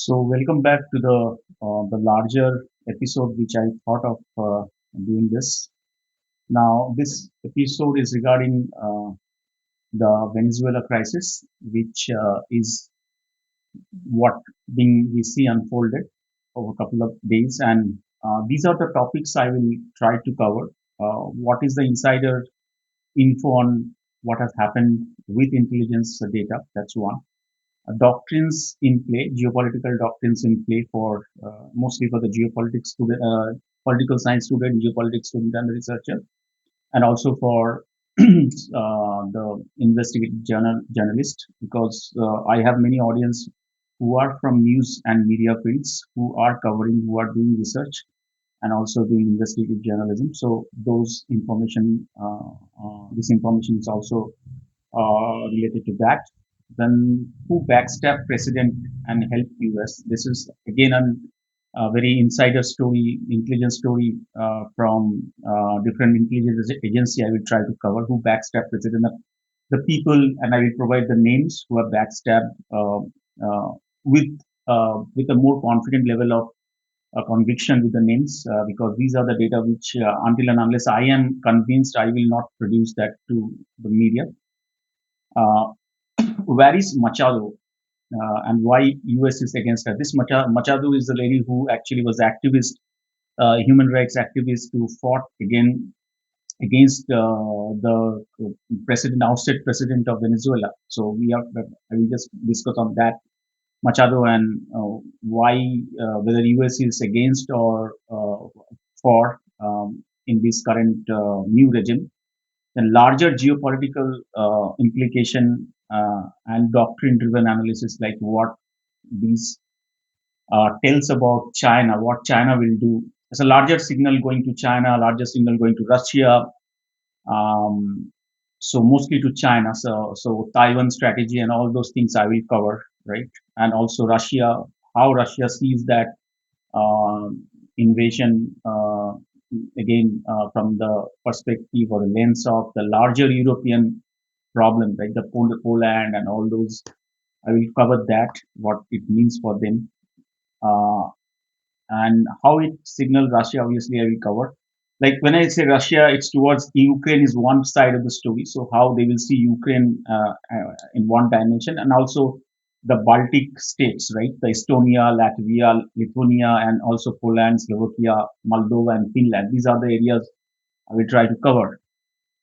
So welcome back to the larger episode which I thought of doing this. Now this episode is regarding the Venezuela crisis, which is what being we see unfolded over a couple of days, and these are the topics I will try to cover. What is the insider info on what has happened with intelligence data? That's one. Doctrines in play, geopolitical doctrines in play for mostly for the geopolitics student, political science student, geopolitics student and researcher, and also for the investigative journalist, because I have many audience who are from news and media fields, who are covering, who are doing research and also doing investigative journalism. So this information is also related to that. Then who backstabbed president and helped US? This is again a very insider story, intelligence story from different intelligence agency. I will try to cover who backstabbed president, the people, and I will provide the names who are backstabbed uh, with with a more confident level of conviction with the names, because these are the data which until and unless I am convinced, I will not produce that to the media. Uh, where is Machado, and why US is against her? This Machado is the lady who actually was activist, human rights activist who fought against the president, ousted president of Venezuela. So I will just discuss on that Machado and why whether US is against or for in this current new regime. Then larger geopolitical implication and doctrine-driven analysis, like what these tells about China, what China will do. There's a larger signal going to China, larger signal going to Russia, so mostly to China. So Taiwan strategy and all those things I will cover, right? And also Russia, how Russia sees that invasion again from the perspective or the lens of the larger European problem, right? The Poland and all those. I will cover that, what it means for them, uh, and how it signals Russia. Obviously, I will cover. Like when I say Russia, it's towards Ukraine is one side of the story. So how they will see Ukraine in one dimension, and also the Baltic states, right? The Estonia, Latvia, Lithuania, and also Poland, Slovakia, Moldova, and Finland. These are the areas I will try to cover.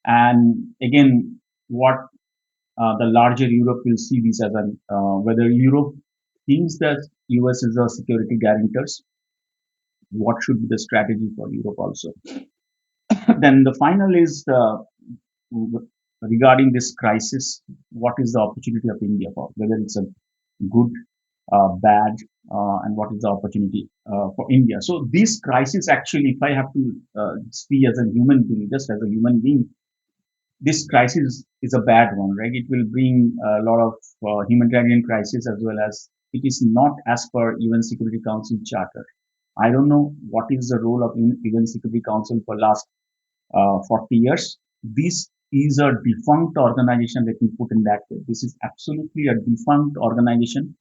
And again, what the larger Europe will see this as an whether Europe thinks that US is a security guarantors, what should be the strategy for Europe also. Then the final is regarding this crisis, what is the opportunity of India for, whether it's a good, bad, and what is the opportunity for India. So this crisis actually, if I have to see as a human being, just as a human being, this crisis is a bad one, right? It will bring a lot of humanitarian crisis, as well as it is not as per UN Security Council Charter. I don't know what is the role of UN Security Council for last 40 years. This is a defunct organization, let me put in that way. This is absolutely a defunct organization,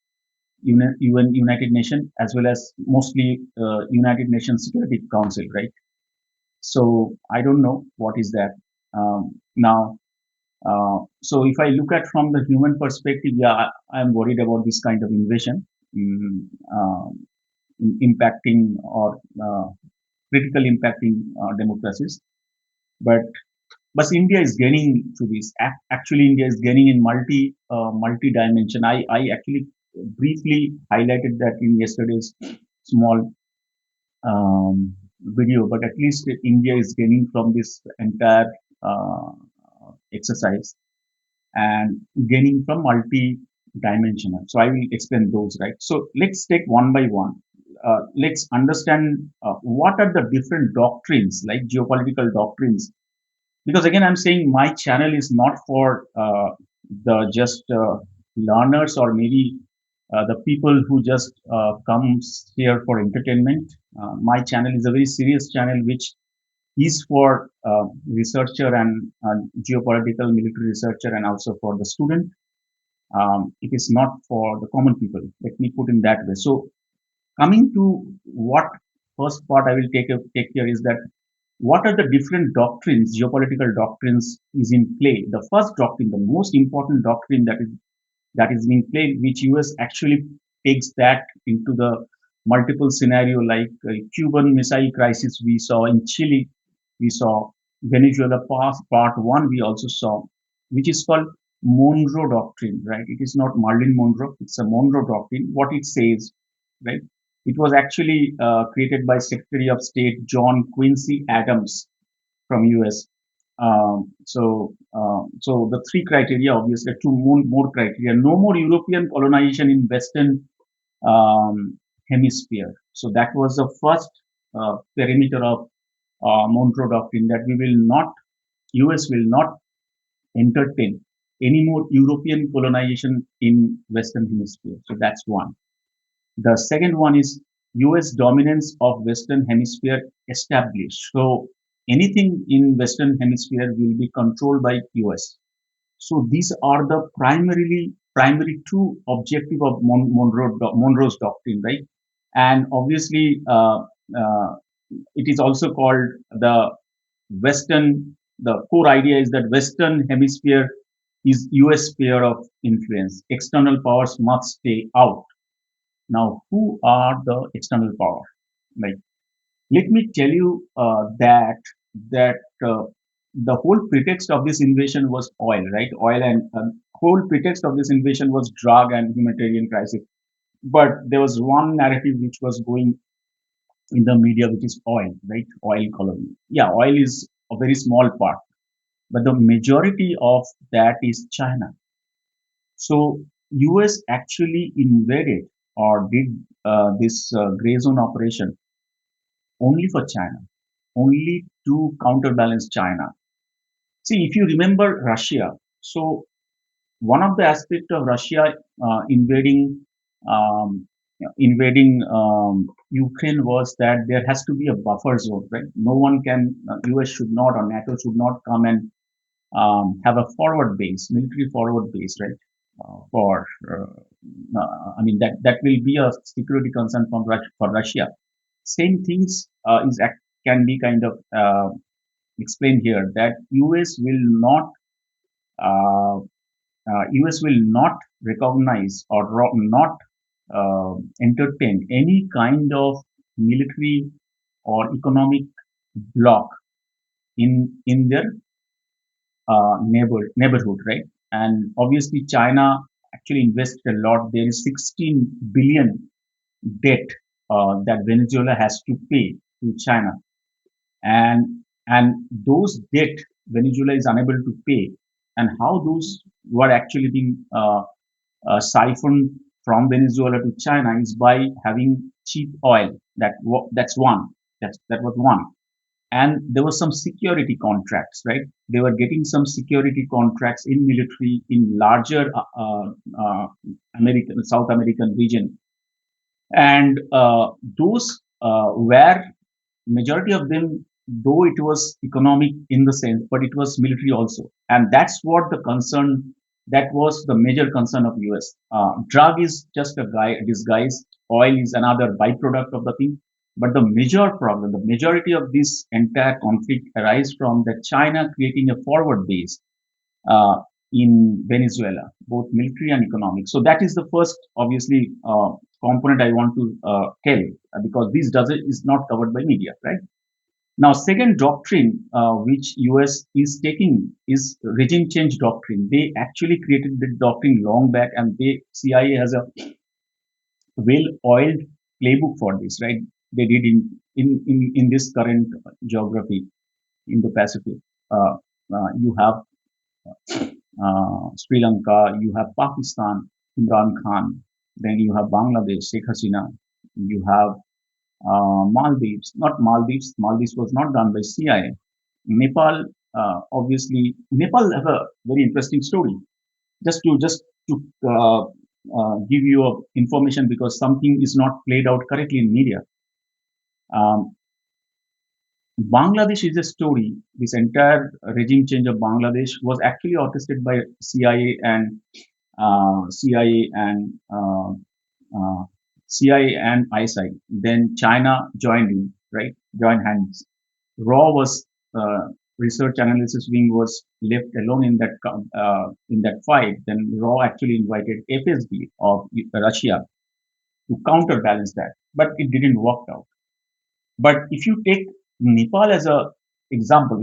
UN, United Nations, as well as mostly United Nations Security Council, right? So I don't know what is that. Now, so if I look at from the human perspective, yeah, I'm worried about this kind of invasion, mm, impacting or critical impacting democracies. But India is gaining through this. Actually, India is gaining in multi dimension. I actually briefly highlighted that in yesterday's small video, but at least India is gaining from this entire uh, exercise and gaining from multi-dimensional. So I will explain those, right? So let's take one by one. Let's understand what are the different doctrines, like geopolitical doctrines. Because again, I'm saying my channel is not for the just learners, or maybe the people who just comes here for entertainment. My channel is a very serious channel, which is for researcher and geopolitical military researcher, and also for the student. It is not for the common people. Let me put in that way. So coming to what first part I will take here is that what are the different doctrines, geopolitical doctrines is in play. The first doctrine, the most important doctrine that is being played, which US actually takes that into the multiple scenario like Cuban Missile Crisis we saw in Chile, we saw Venezuela part one we also saw, which is called Monroe Doctrine, right? It is not Marilyn Monroe, it's a Monroe Doctrine. What it says, right? It was actually created by Secretary of State John Quincy Adams from US. So the three criteria, obviously, two more criteria. No more European colonization in Western hemisphere. So that was the first perimeter of Monroe Doctrine, that we will not, US will not entertain any more European colonization in Western hemisphere. So that's one. The second one is US dominance of Western Hemisphere established. So anything in Western Hemisphere will be controlled by US. So these are the primary two objective of Monroe's doctrine, right? And obviously, it is also called the Western. The core idea is that Western Hemisphere is US sphere of influence. External powers must stay out. Now, who are the external power? Like, let me tell you that the whole pretext of this invasion was oil, right? Oil and whole pretext of this invasion was drug and humanitarian crisis. But there was one narrative which was going in the media, which is oil, right? Oil colony. Yeah, oil is a very small part, but the majority of that is China. So US actually invaded or did this gray zone operation only for China, only to counterbalance China. See, if you remember Russia, so one of the aspects of Russia um, invading Ukraine was that there has to be a buffer zone, right? No one can, US should not or NATO should not come and have a forward base, military forward base, right? For I mean that will be a security concern from for Russia. Same things can be kind of explained here, that uh, US will not recognize or not entertain any kind of military or economic bloc in their neighborhood, right? And obviously, China actually invested a lot. There is 16 billion debt that Venezuela has to pay to China, and those debt Venezuela is unable to pay, and how those were actually being siphoned from Venezuela to China is by having cheap oil. That's one. That was one. And there were some security contracts, right? They were getting some security contracts in military in larger American South American region, and those were majority of them, though it was economic in the sense, but it was military also, and that's what the concern. That was the major concern of US. Drug is just a disguise. Oil is another byproduct of the thing. But the major problem, the majority of this entire conflict arises from the China creating a forward base uh, in Venezuela, both military and economic. So that is the first, obviously, component I want to tell, because this doesn't is not covered by media, right? Now, second doctrine which US is taking is regime change doctrine. They actually created the doctrine long back, and CIA has a well-oiled playbook for this, right? They did in this current geography in the Pacific. You have Sri Lanka, you have Pakistan, Imran Khan, then you have Bangladesh, Sheikh Hasina, you have Maldives, not Maldives. Maldives was not done by CIA. Nepal, obviously, Nepal have a very interesting story. Just to give you information, because something is not played out correctly in media. Um, Bangladesh is a story. This entire regime change of Bangladesh was actually orchestrated by CIA and CIA and CIA and ISI. Then China joined in, right? Joined hands. Raw was research analysis wing was left alone in that fight. Then Raw actually invited FSB of Russia to counterbalance that, but it didn't work out. But if you take Nepal as an example,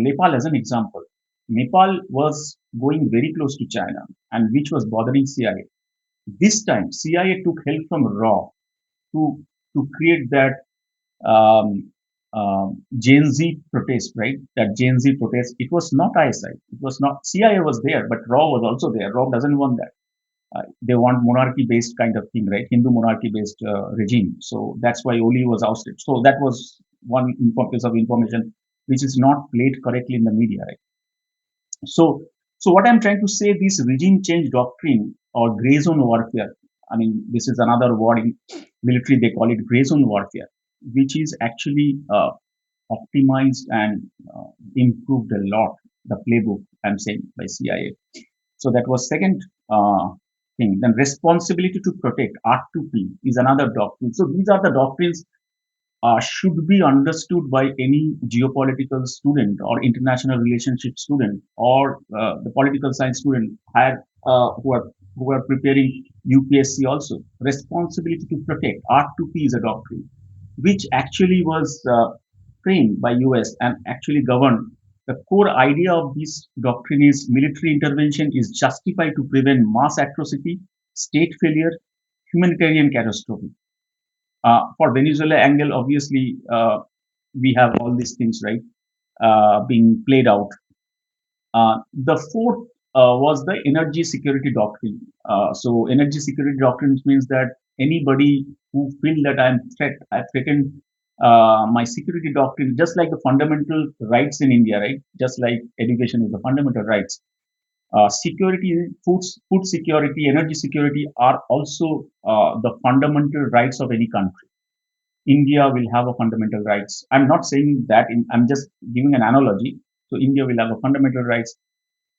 Nepal was going very close to China, and which was bothering CIA. This time, CIA took help from RAW to create that Gen Z protest, right? That Gen Z protest. It was not ISI. It was not CIA was there, but RAW was also there. RAW doesn't want that. They want monarchy-based kind of thing, right? Hindu monarchy-based regime. So that's why Oli was ousted. So that was one piece of information which is not played correctly in the media, right? So, so what I'm trying to say, this regime change doctrine or gray zone warfare. I mean, this is another word in military. They call it gray zone warfare, which is actually optimized and improved a lot. The playbook I'm saying by CIA. So that was second thing. Then responsibility to protect R2P is another doctrine. So these are the doctrines should be understood by any geopolitical student or international relationship student or the political science student who are preparing UPSC also. Responsibility to protect R2P is a doctrine which actually was framed by US and actually governed. The core idea of this doctrine is military intervention is justified to prevent mass atrocity, state failure, humanitarian catastrophe. For Venezuela angle, obviously, we have all these things, right, being played out. The fourth was the energy security doctrine. So energy security doctrine means that anybody who feel that I threatened my security doctrine, just like the fundamental rights in India, right? Just like education is the fundamental rights. Security, food security, energy security are also the fundamental rights of any country. India will have a fundamental rights. I'm not saying that. I'm just giving an analogy. So India will have a fundamental rights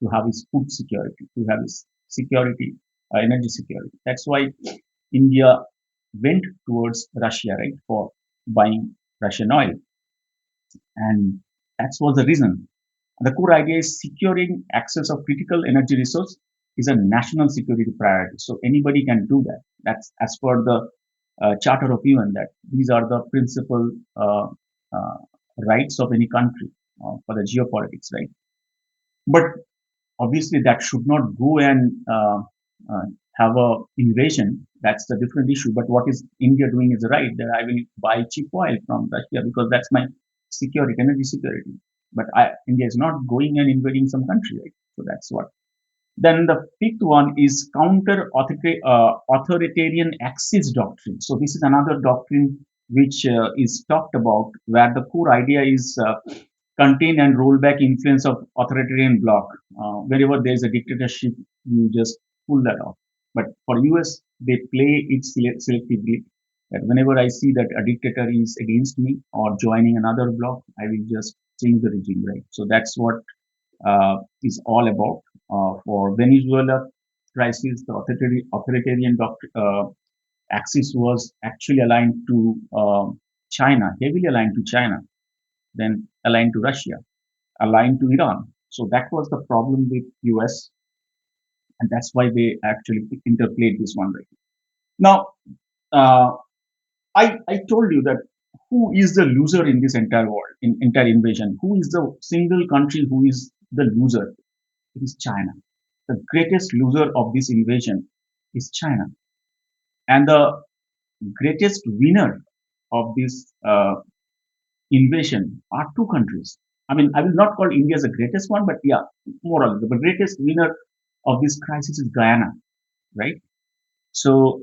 to have its food security, to have its security, energy security. That's why India went towards Russia, right, for buying Russian oil, and that was the reason. The core idea is securing access of critical energy resource is a national security priority. So anybody can do that. That's as per the Charter of UN. That these are the principal uh, rights of any country for the geopolitics, right? But obviously, that should not go and have a invasion. That's the different issue. But what is India doing is right. That I will buy cheap oil from Russia because that's my security, energy security. But India is not going and invading some country, right? So that's what. Then the fifth one is counter authoritarian axis doctrine. So this is another doctrine which is talked about, where the core idea is contain and roll back influence of authoritarian bloc. Wherever there is a dictatorship, you just pull that off. But for US, they play it selectively. That whenever I see that a dictator is against me or joining another bloc, I will just change the regime, right? So that's what is all about. For Venezuela crisis, the authoritarian axis was actually aligned to China, heavily aligned to China, then aligned to Russia, aligned to Iran. So that was the problem with US, and that's why they actually interplayed this one right now. Uh, I told you that who is the loser in this entire war, in entire invasion? Who is the single country who is the loser? It is China. The greatest loser of this invasion is China, and the greatest winner of this invasion are two countries. I mean, I will not call India as the greatest one, but yeah, more or less the greatest winner of this crisis is Guyana, right? So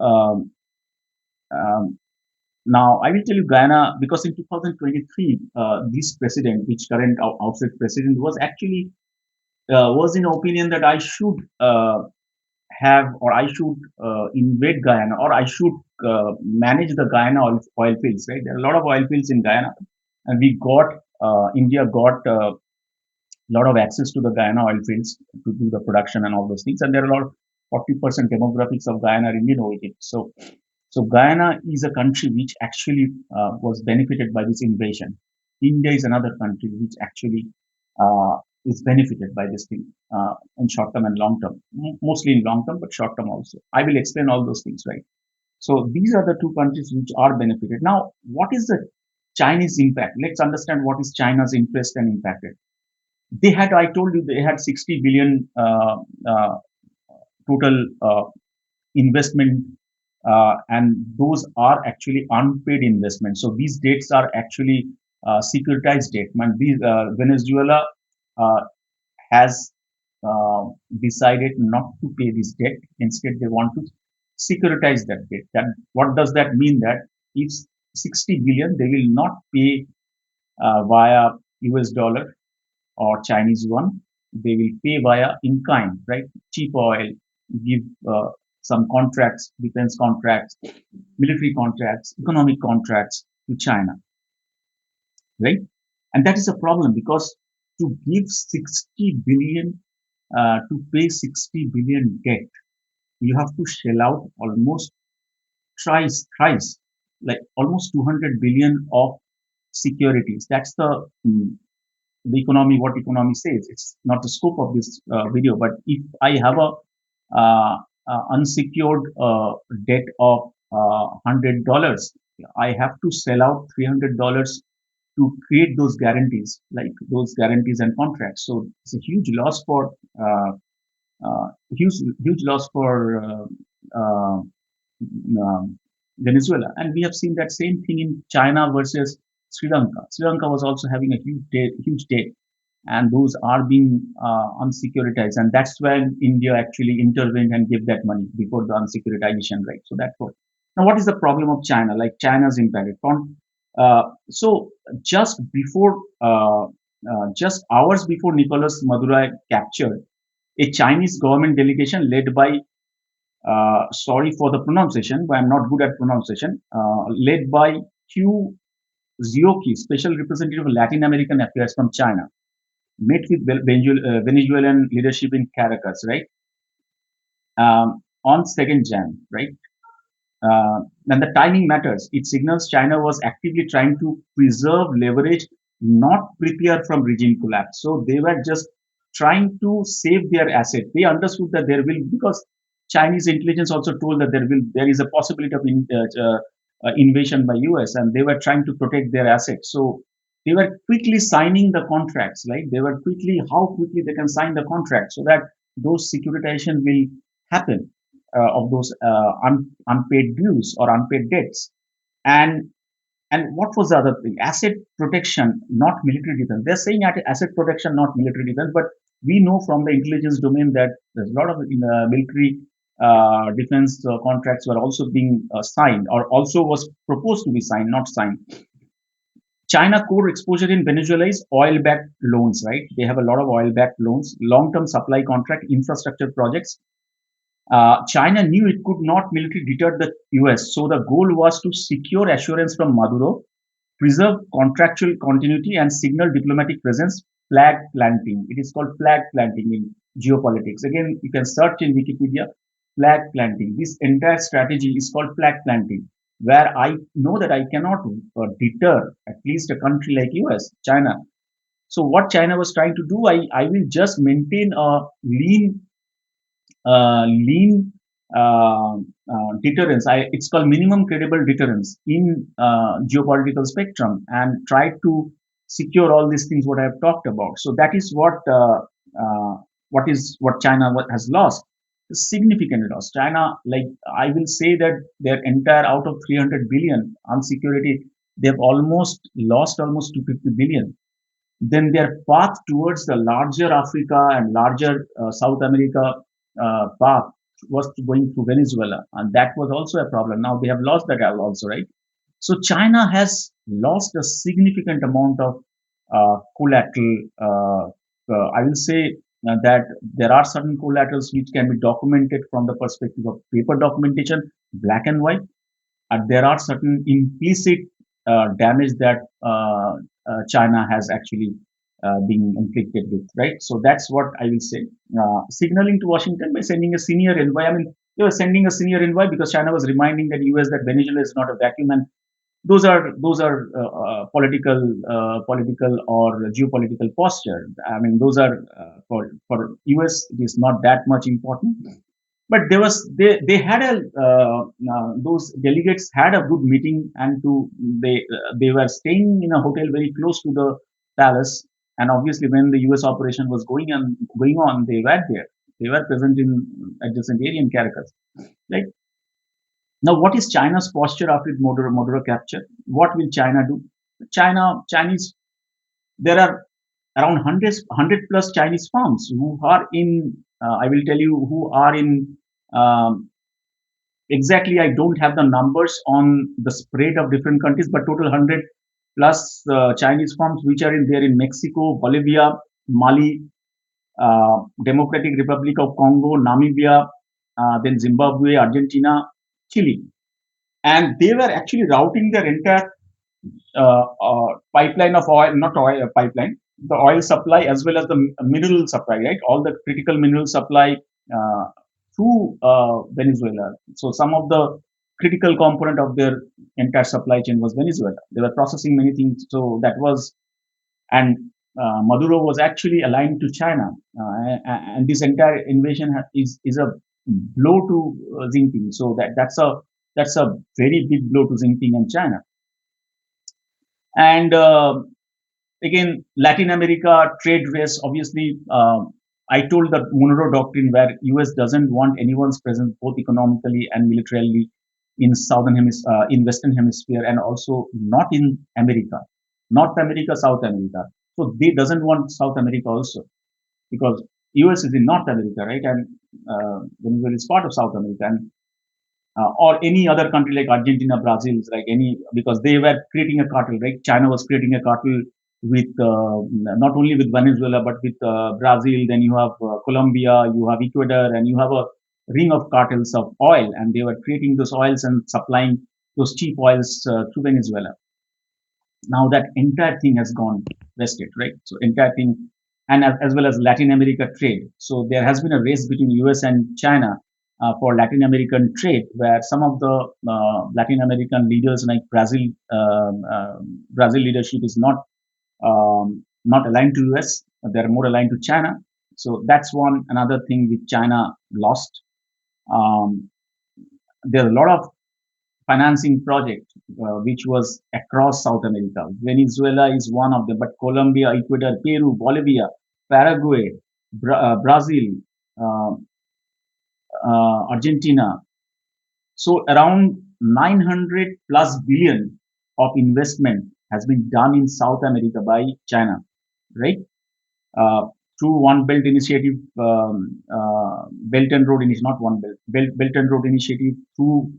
now I will tell you Guyana because in 2023, this president, which current outside president, was actually was in opinion that I should have or I should invade Guyana or I should manage the Guyana oil fields. Right, there are a lot of oil fields in Guyana, and we got India got lot of access to the Guyana oil fields to do the production and all those things. And there are a lot of 40% demographics of Guyana are Indian origin. So Guyana is a country which actually was benefited by this invasion. India is another country which actually uh, is benefited by this thing in short term and long term, mostly in long term, but short term also. I will explain all those things, right? So these are the two countries which are benefited. Now, what is the Chinese impact? Let's understand what is China's interest and impact. They had, I told you, they had 60 billion total investment, and those are actually unpaid investments. So these debts are actually securitized debt. Venezuela uh, has uh, decided not to pay this debt. Instead, they want to securitize that debt. That what does that mean? That if 60 billion, they will not pay via US dollar or Chinese yuan. They will pay via in kind, right? Cheap oil, give some contracts, defense contracts, military contracts, economic contracts to China, right? And that is a problem because to give 60 billion, to pay 60 billion debt, you have to shell out almost thrice, like almost 200 billion of securities. That's the economy, what economy says. It's not the scope of this video, but if I have a unsecured debt of $100, I have to sell out $300 to create those guarantees, like those guarantees and contracts. So it's a huge loss for huge loss for Venezuela, and we have seen that same thing in China versus Sri Lanka. Sri Lanka was also having a huge debt, and those are being unsecuritized, and that's when India actually intervened and gave that money before the unsecuritization, right? So that's what. Now, what is the problem of China? Like China's impact on. So just hours before Nicolas Maduro captured, a Chinese government delegation led by sorry for the pronunciation, but I'm not good at pronunciation, led by Q Zioki, Special Representative of Latin American Affairs from China, met with Venezuelan leadership in Caracas, right? On 2nd Jan, right? And the timing matters. It signals China was actively trying to preserve leverage, not prepare from regime collapse. So they were just trying to save their asset. They understood that there will, because Chinese intelligence also told that there is a possibility of invasion by US, and they were trying to protect their assets. So they were quickly signing the contracts, right? They were how quickly they can sign the contract so that those securitization will happen of those unpaid dues or unpaid debts. And and what was the other thing? Asset protection, not military defense. They're saying asset protection, not military defense, but we know from the intelligence domain that there's a lot of military defense contracts were also being signed, or also was proposed to be signed, not signed. China core exposure in Venezuela is oil-backed loans, right? They have a lot of oil-backed loans, long-term supply contract, infrastructure projects. China knew it could not militarily deter the US, so the goal was to secure assurance from Maduro, preserve contractual continuity, and signal diplomatic presence. Flag planting. It is called flag planting in geopolitics. Again, you can search in Wikipedia flag planting. This entire strategy is called flag planting, where I know that I cannot deter at least a country like US, China. So what China was trying to do, I will just maintain a lean deterrence. It's called minimum credible deterrence in geopolitical spectrum, and try to secure all these things what I have talked about. So that is what China has lost. A significant loss. China, like I will say that their entire out of 300 billion on security, they have almost lost almost 250 billion. Then their path towards the larger Africa and larger South America path was going through Venezuela, and that was also a problem. Now they have lost that also, right? So China has lost a significant amount of collateral. I will say that there are certain collaterals which can be documented from the perspective of paper documentation, black and white, and there are certain implicit damage that China has actually being inflicted with, right? So that's what I will say. Signaling to Washington by sending a senior envoy. I mean, they were sending a senior envoy because China was reminding the US that Venezuela is not a vacuum, and those are political or geopolitical posture. I mean, those are for US. It is not that much important. But they had a those delegates had a good meeting, and they were staying in a hotel very close to the palace. And obviously, when the US operation was going on, they were there. They were present in adjacent area in Caracas. Right now, what is China's posture after Modoro capture? What will China do? Chinese, there are around 100 plus Chinese firms who are in, I will tell you, who are in, exactly, I don't have the numbers on the spread of different countries, but total 100 plus Chinese firms which are in there in Mexico, Bolivia, Mali, Democratic Republic of Congo, Namibia, then Zimbabwe, Argentina, Chile. And they were actually routing their entire pipeline of oil, not oil pipeline, the oil supply as well as the mineral supply, right? All the critical mineral supply uh, through Venezuela. So some of the critical component of their entire supply chain was Venezuela. They were processing many things. So that was, and Maduro was actually aligned to China, and this entire invasion is a blow to Jinping. So that's a very big blow to Jinping and China. And again, Latin America trade race. Obviously, I told the Monroe Doctrine, where US doesn't want anyone's presence both economically and militarily in in Western Hemisphere, and also not in America, North America, South America. So they doesn't want South America also, because US is in North America, right? And Venezuela is part of South America, and or any other country like Argentina, Brazil, like any, because they were creating a cartel, right? China was creating a cartel with not only with Venezuela but with Brazil. Then you have Colombia, you have Ecuador, and you have a ring of cartels of oil, and they were creating those oils and supplying those cheap oils to Venezuela. Now that entire thing has gone vested, right? So entire thing, and as well as Latin America trade. So there has been a race between US and China for Latin American trade, where some of the Latin American leaders like Brazil leadership is not aligned to US. They're more aligned to China. So that's one another thing which China lost. Um, there are a lot of financing project which was across South America. Venezuela is one of them, but Colombia, Ecuador, Peru, Bolivia, Paraguay, Brazil, uh, Argentina. So around 900 plus billion of investment has been done in South America by China, right? Uh, through One Belt Initiative, Belt and Road Initiative, not One Belt and Road Initiative, through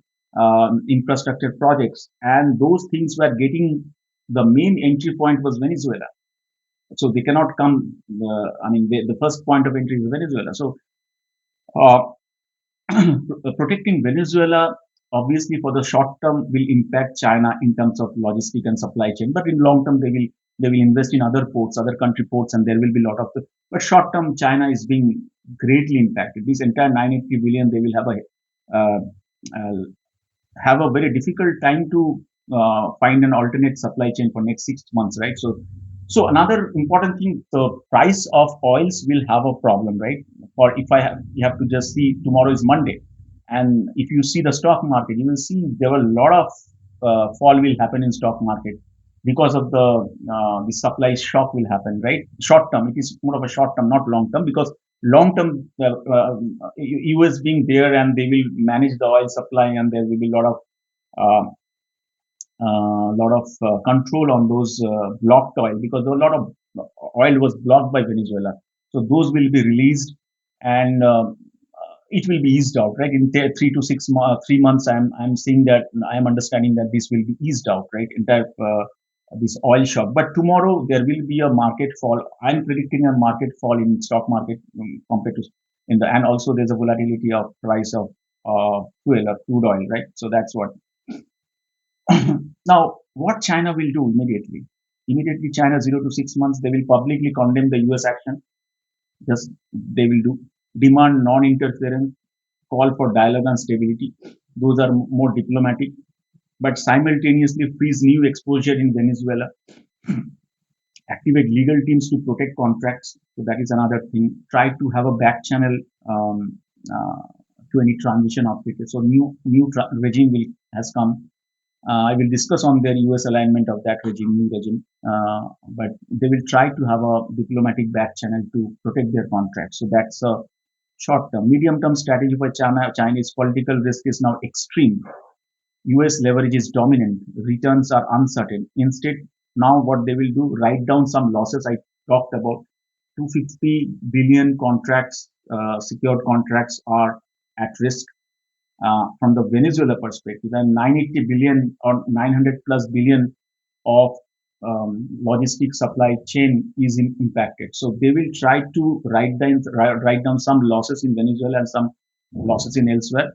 infrastructure projects, and those things were getting, the main entry point was Venezuela. So they cannot come. I mean, the first point of entry is Venezuela. So uh, protecting Venezuela, obviously, for the short term will impact China in terms of logistic and supply chain, but in long term they will invest in other ports, other country ports, and there will be a lot of the. But short term, China is being greatly impacted. This entire 980 billion, they will uh, uh, have a very difficult time to find an alternate supply chain for next 6 months, right? So another important thing, the price of oils will have a problem, right? Or if I have, you have to just see, tomorrow is Monday, and if you see the stock market, you will see there were a lot of fall will happen in stock market because of the supply shock will happen, right? Short term, it is more of a short term, not long term, because long term, US being there and they will manage the oil supply, and there will be a uh, lot of control on those blocked oil, because a lot of oil was blocked by Venezuela. So those will be released, and it will be eased out, right? In 3 to 6 3 months, I'm seeing that, I am understanding that this will be eased out, right? Entire this oil shock. But tomorrow there will be a market fall. I'm predicting a market fall in stock market, compared to in the, and also there's a volatility of price of fuel or crude oil, right? So that's what. Now, what China will do immediately? Immediately, China 0 to 6 months, they will publicly condemn the US action. Just they will do demand non-interference, call for dialogue and stability. Those are more diplomatic, but simultaneously freeze new exposure in Venezuela, activate legal teams to protect contracts. So that is another thing. Try to have a back channel um, to any transition of it. So new regime has come. I will discuss on their US alignment of that regime, new regime. But they will try to have a diplomatic back channel to protect their contracts. So that's a short term. Medium term strategy for China. Chinese political risk is now extreme. US leverage is dominant. Returns are uncertain. Instead, now what they will do, write down some losses. I talked about 250 billion contracts, secured contracts are at risk from the Venezuela perspective, and 980 billion or 900 plus billion of logistic supply chain is impacted. So they will try to write down some losses in Venezuela and some losses in elsewhere.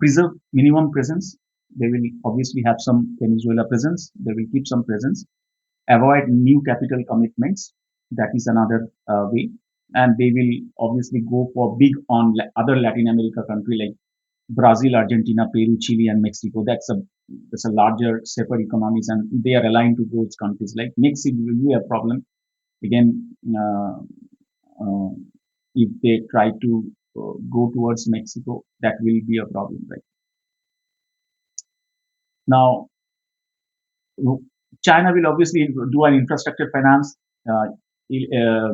Preserve minimum presence. They will obviously have some Venezuela presence. They will keep some presence. Avoid new capital commitments. That is another way. And they will obviously go for big on other Latin America country like Brazil, Argentina, Peru, Chile, and Mexico. That's a larger, safer economies, and they are aligned to those countries. Like Mexico will be a problem again uh, if they try to go towards Mexico. That will be a problem, right? Now, China will obviously do an infrastructure finance, uh, e- uh,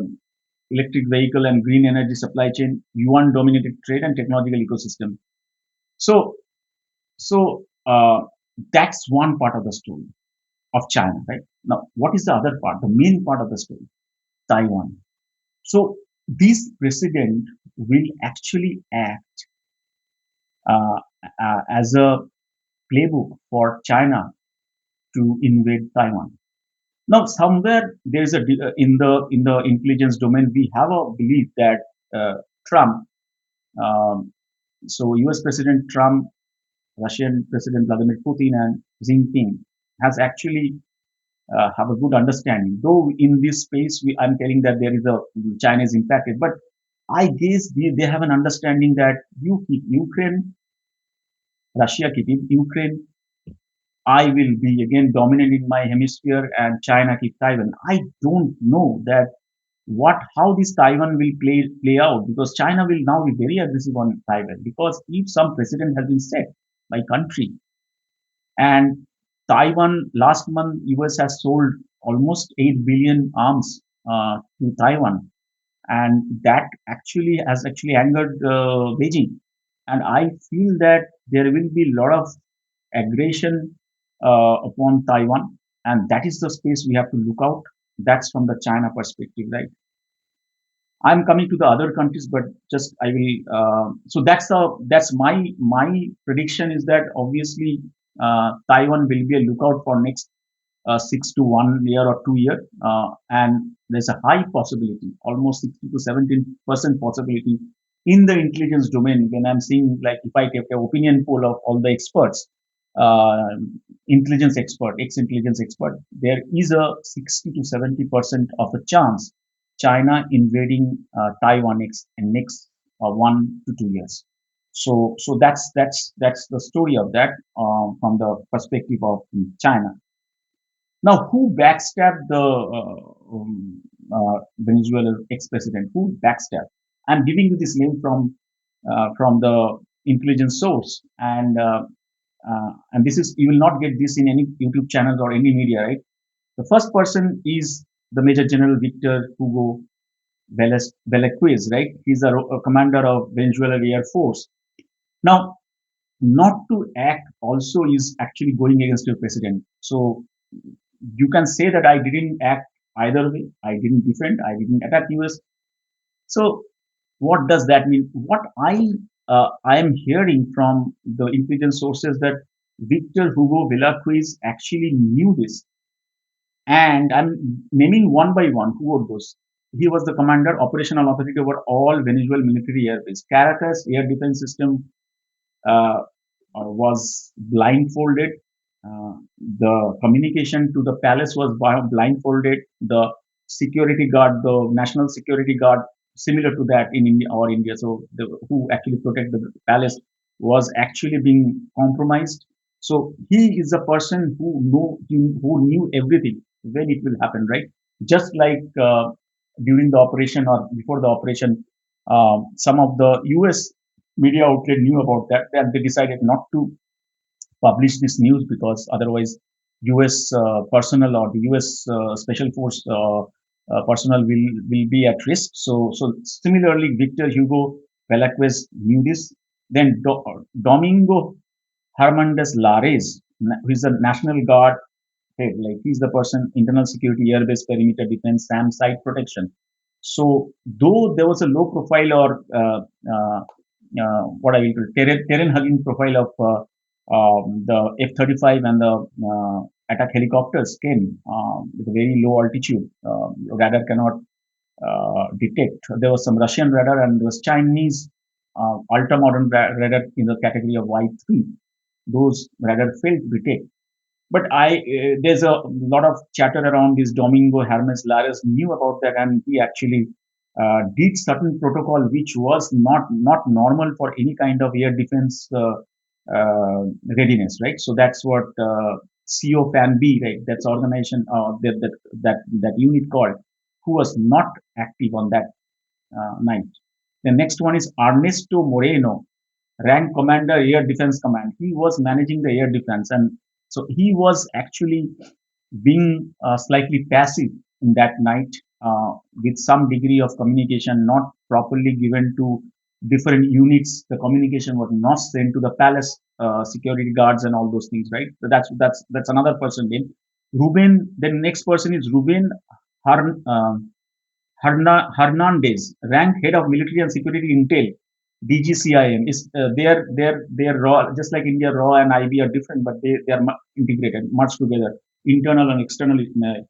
electric vehicle and green energy supply chain, yuan dominated trade and technological ecosystem. So, so that's one part of the story of China, right? Now, what is the other part, the main part of the story? Taiwan. So, this president will actually act uh, as a playbook for China to invade Taiwan. Now, somewhere there is in the intelligence domain, we have a belief that Trump, um, so U.S. President Trump, Russian President Vladimir Putin, and Xi Jinping has actually have a good understanding. Though in this space, I'm telling that there is a China is impacted, but I guess they have an understanding that you keep Ukraine, Russia keeping Ukraine, I will be again dominant in my hemisphere, and China keep Taiwan. I don't know that what how this Taiwan will play out, because China will now be very aggressive on Taiwan, because if some precedent has been set by country, and Taiwan last month US has sold almost 8 billion arms to Taiwan, and that actually angered Beijing, and I feel that there will be a lot of aggression upon Taiwan, and that is the space we have to look out. That's from the China perspective, right? I'm coming to the other countries, but just I will. So that's my prediction is that obviously Taiwan will be a lookout for next 6 to 1 year or 2 year, and there's a high possibility, almost 60 to 17% possibility in the intelligence domain. When I'm seeing, like, if I take an opinion poll of all the experts, uh, intelligence expert, ex-intelligence expert, there is a 60 to 70% of the chance China invading Taiwan next 1 to 2 years. So that's the story of that from the perspective of China. Now, who backstabbed the Venezuela ex-president? Who backstabbed? I'm giving you this name from the intelligence source, and this is, you will not get this in any YouTube channels or any media, right? The first person is the Major General Victor Hugo Velasquez, right? He's a commander of Venezuela Air Force. Now, not to act also is actually going against your president. So you can say that I didn't act either way. I didn't defend. I didn't attack US. So what does that mean? What I am hearing from the intelligence sources that Victor Hugo Velasquez actually knew this, and I'm naming one by one who were those. He was the commander, operational authority over all Venezuelan military airbase. Caracas air defense system was blindfolded. Uh, the communication to the palace was blindfolded. The security guard, the national security guard, similar to that in India or India, so who actually protect the palace was actually being compromised. So he is a person who knew everything when it will happen, right? Just like during the operation or before the operation, some of the U.S. media outlet knew about that, and they decided not to publish this news because otherwise U.S. Personnel or the U.S. Special Force personnel will be at risk. So similarly, Victor Hugo Velasquez knew this. Then Domingo Hernandez Lares, who is a National Guard head, like he's the person internal security, air-based perimeter defense, SAM site protection. So though there was a low profile or what I will call terrain hugging profile of the F-35 and the attack helicopters came with a very low altitude. Radar cannot detect. There was some Russian radar and there was Chinese ultra modern radar in the category of Y3. Those radar failed to detect. But there's a lot of chatter around this. Domingo Hermes Lares knew about that, and he actually did certain protocol which was not normal for any kind of air defense readiness, right? So that's what COFAN B, right? That's organization that unit called, who was not active on that night. The next one is Ernesto Moreno, rank commander, air defense command. He was managing the air defense, and so he was actually being slightly passive in that night, with some degree of communication not properly given to different units. The communication was not sent to the palace security guards and all those things, right? So that's another person name. Ruben. Then next person is Ruben Har, uh, Hernandez, ranked head of military and security intel, DGCIM. Is their raw, just like India, raw and IB are different, but they are integrated, merged together, internal and external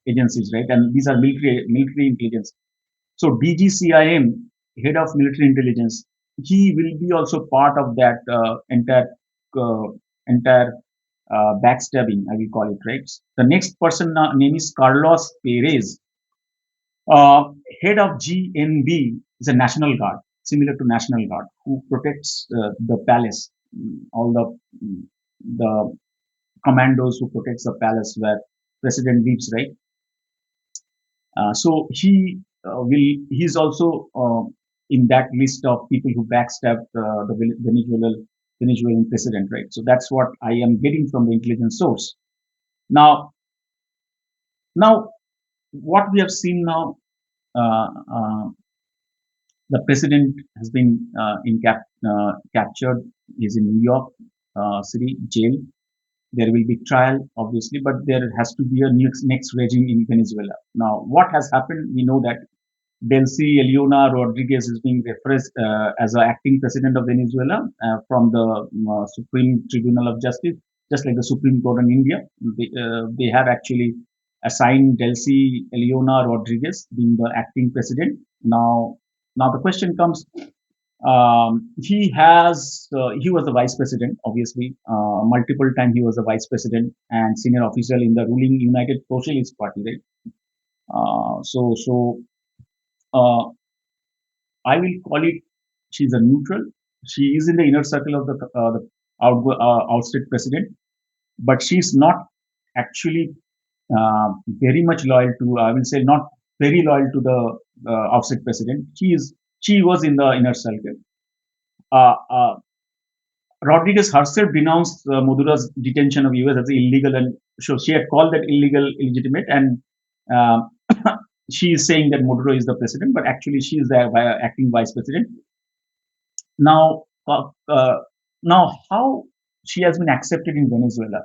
agencies, right? And these are military intelligence. So DGCIM, head of military intelligence, he will be also part of that uh, entire backstabbing, I will call it, right? The next person name is Carlos Perez, uh, head of GNB is a National Guard, similar to National Guard, who protects the palace, all the commandos who protects the palace where president lives, right? So he's also in that list of people who backstabbed the Venezuelan president, right? So that's what I am getting from the intelligence source. Now, now what we have seen now, uh, uh, the president has been captured. He's in New York City jail. There will be trial, obviously, but there has to be a next regime in Venezuela. Now, what has happened? We know that Delcy Eliona Rodriguez is being referenced as the acting president of Venezuela from the Supreme Tribunal of Justice, just like the Supreme Court in India. They have actually assigned Delcy Eliona Rodriguez being the acting president. Now the question comes. He was the vice president, obviously. Multiple time he was the vice president and senior official in the ruling United Socialist Party, right? So uh, I will call it, she's a neutral. She is in the inner circle of the outstate president, but she's not actually very much loyal to, I will say, not very loyal to the outstate president. She was in the inner circle. Uh, uh, Rodriguez herself denounced Madura's detention of US as illegal, and so she had called that illegal, illegitimate, and uh, she is saying that Maduro is the president, but actually she is the acting vice president. Now, now how she has been accepted in Venezuela?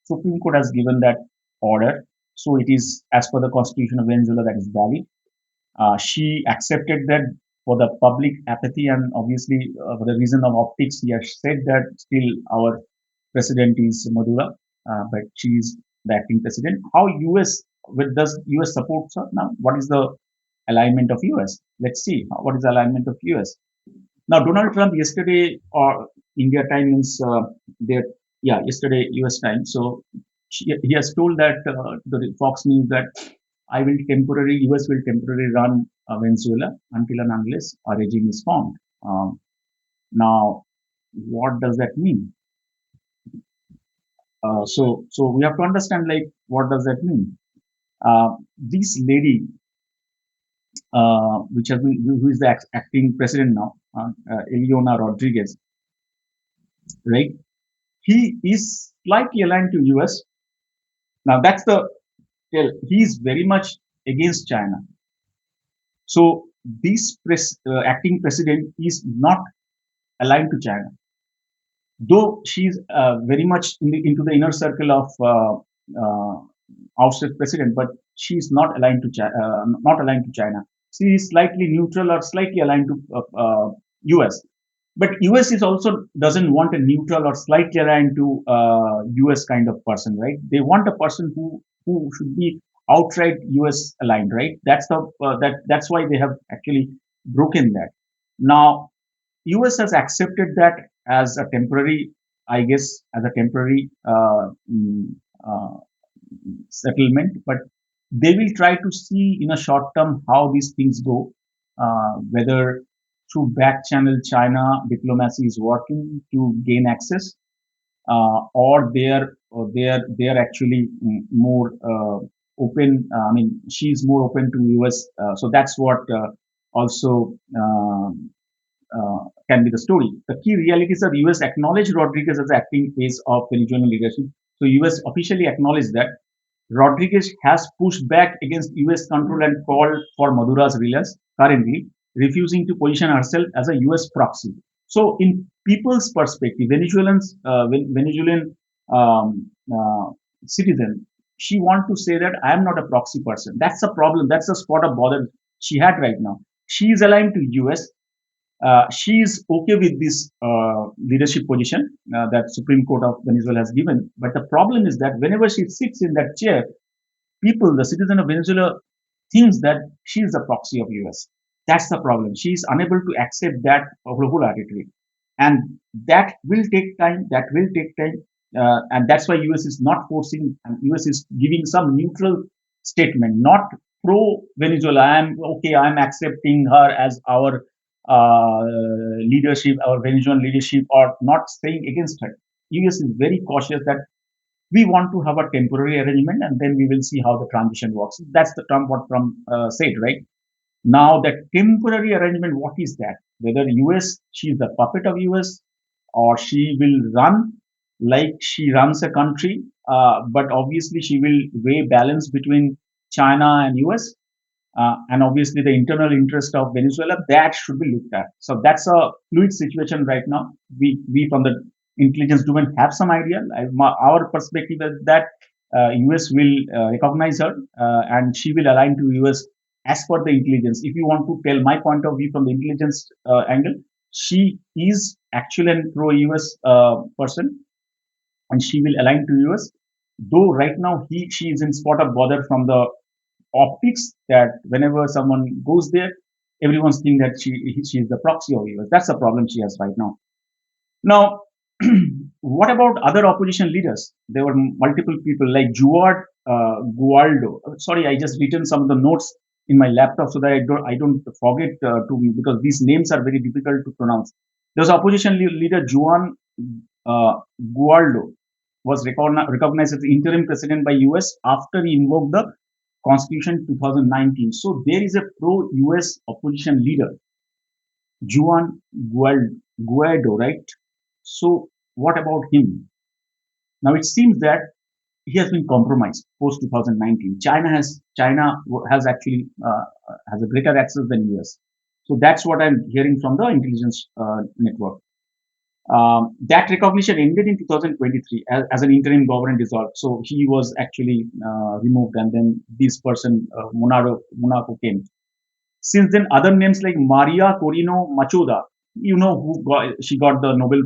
Supreme Court has given that order, so it is as per the Constitution of Venezuela that is valid. She accepted that for the public apathy and obviously for the reason of optics. He has said that still our president is Madura, but she is the acting president. How US, does US support her now? What is the alignment of US? Let's see. What is the alignment of US? Now, Donald Trump yesterday, or India time means there, yeah, yesterday US time. So he has told that the Fox News that US will temporarily run Venezuela until and unless a regime is formed. Now, what does that mean? So we have to understand like what does that mean? This lady, which has been who is the acting president now, Eliona Rodriguez, right? He is slightly aligned to US. Now that's the tell. He is very much against China. So this acting president is not aligned to China, though she's very much into the inner circle of outside president, but she's not aligned to not aligned to China. She is slightly neutral or slightly aligned to US. But US is also doesn't want a neutral or slightly aligned to US kind of person, right? They want a person who should be outright US aligned, right? That's why they have actually broken that. Now, US has accepted that as a temporary, I guess, as a temporary uh, settlement, but they will try to see in a short term how these things go, whether through back channel China diplomacy is working to gain access, or they're actually more open. I mean, she's more open to US. So that's what also can be the story. The key reality is that the US acknowledged Rodriguez as acting face of Venezuelan leadership. So US officially acknowledged that Rodriguez has pushed back against US control and called for Madura's release, currently refusing to position herself as a US proxy. So, in people's perspective, Venezuelan um, uh, citizen, she want to say that I am not a proxy person. That's a problem. That's a spot of bother she had right now. She is aligned to US. She is okay with this leadership position that Supreme Court of Venezuela has given. But the problem is that whenever she sits in that chair, people, the citizen of Venezuela, thinks that she is the proxy of US. That's the problem. She is unable to accept that wholeheartedly, and that will take time. That will take time, and that's why US is not forcing, and US is giving some neutral statement, not pro Venezuela. I'm okay. I'm accepting her as our leadership, our Venezuelan leadership, or not saying against her. US is very cautious that we want to have a temporary arrangement and then we will see how the transition works. That's the term what Trump said, right? Now, the temporary arrangement, what is that? Whether US, she is the puppet of US, or she will run like she runs a country, but obviously she will weigh balance between China and US, and obviously the internal interest of Venezuela, that should be looked at. So that's a fluid situation right now. We from the intelligence domain have some idea. Our perspective is that US will recognize her and she will align to US as per the intelligence. If you want to tell my point of view from the intelligence angle, she is actually a pro-US person and she will align to US. Though right now she is in spot of bother from the optics that whenever someone goes there, everyone's thinking that she is the proxy of US. That's the problem she has right now. Now, what about other opposition leaders? There were multiple people like Juan Gualdo. Sorry, I just written some of the notes in my laptop so that I don't forget because these names are very difficult to pronounce. There's opposition leader Juan uh, Gualdo was recognized as the interim president by US after he invoked the Constitution 2019. So there is a pro-US opposition leader, Juan Guaido, right? So what about him? Now it seems that he has been compromised post 2019. China has actually has a greater access than US. So that's what I'm hearing from the intelligence network. That recognition ended in 2023 as an interim government dissolved. So he was actually removed, and then this person, Monaco came. Since then, other names like Maria Corina Machado, she got the Nobel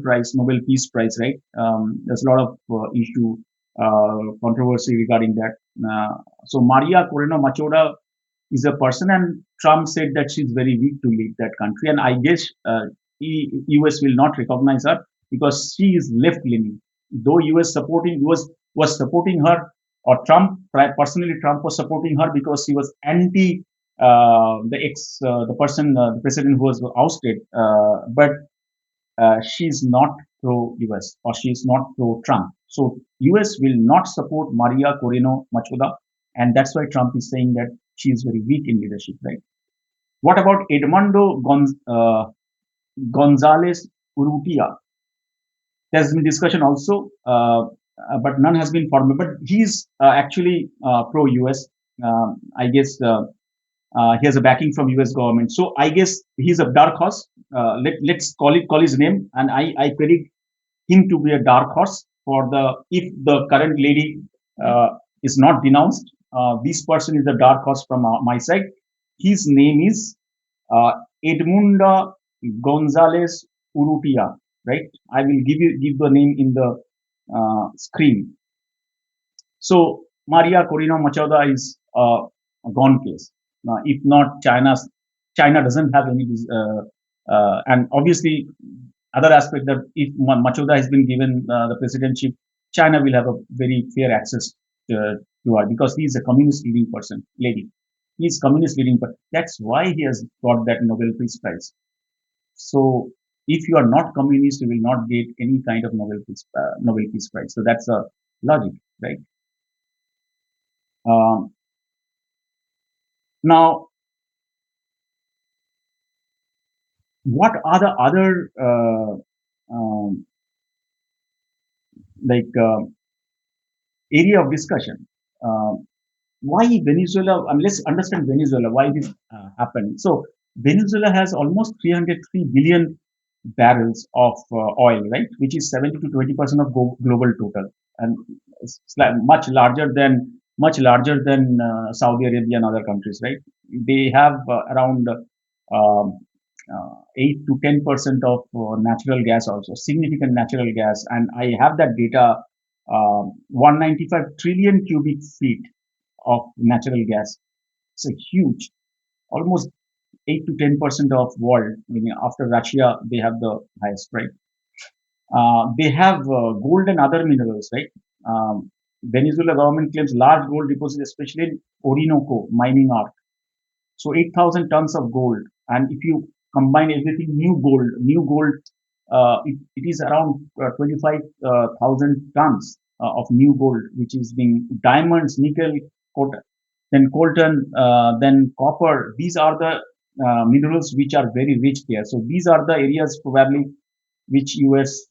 Peace Prize, right? There's a lot of issue, controversy regarding that. So Maria Corina Machado is a person, and Trump said that she's very weak to lead that country, and I guess US will not recognize her because she is left leaning. Though US supporting, was supporting her, or personally, Trump was supporting her because he was anti the person, the president who was ousted. But she's not pro-US, or she's not pro-Trump. So US will not support Maria Corina Machado, and that's why Trump is saying that she is very weak in leadership, right? What about Gonzalez Urrutia? There's been discussion also, but none has been formed. But he's actually pro-US. I guess he has a backing from US government. So I guess he's a dark horse. Let's call his name, and I predict him to be a dark horse for the if the current lady is not denounced. This person is the dark horse from my side. His name is Edmunda Gonzalez Urrutia, right? I will give the name in the screen. So Maria Corina Machado is a gone case. If not, China doesn't have any, and obviously other aspect that if Machado has been given the presidency, China will have a very fair access to her because he is a communist leading person, lady. He is communist leading, but that's why he has got that Nobel Peace Prize. So if you are not communist, you will not get any kind of Nobel Peace Prize. So that's a logic, right? Um, Now, what are the other like area of discussion? Why Venezuela? Let's understand Venezuela. Why this happened? So Venezuela has almost 303 billion barrels of oil, right, which is 70 to 20% of global total, and it's much larger than Saudi Arabia and other countries, right? They have around 8 to 10% of natural gas, also significant natural gas, and I have that data. 195 trillion cubic feet of natural gas. It's a huge, almost 8 to 10% of world. I mean, after Russia, they have the highest, right? They have gold and other minerals, right? Venezuela government claims large gold deposits, especially in Orinoco mining arc. So 8,000 tons of gold, and if you combine everything, new gold, it is around 25,000 tons of new gold, which is being diamonds, nickel, coltan, then copper. These are the minerals which are very rich there. So these are the areas probably which US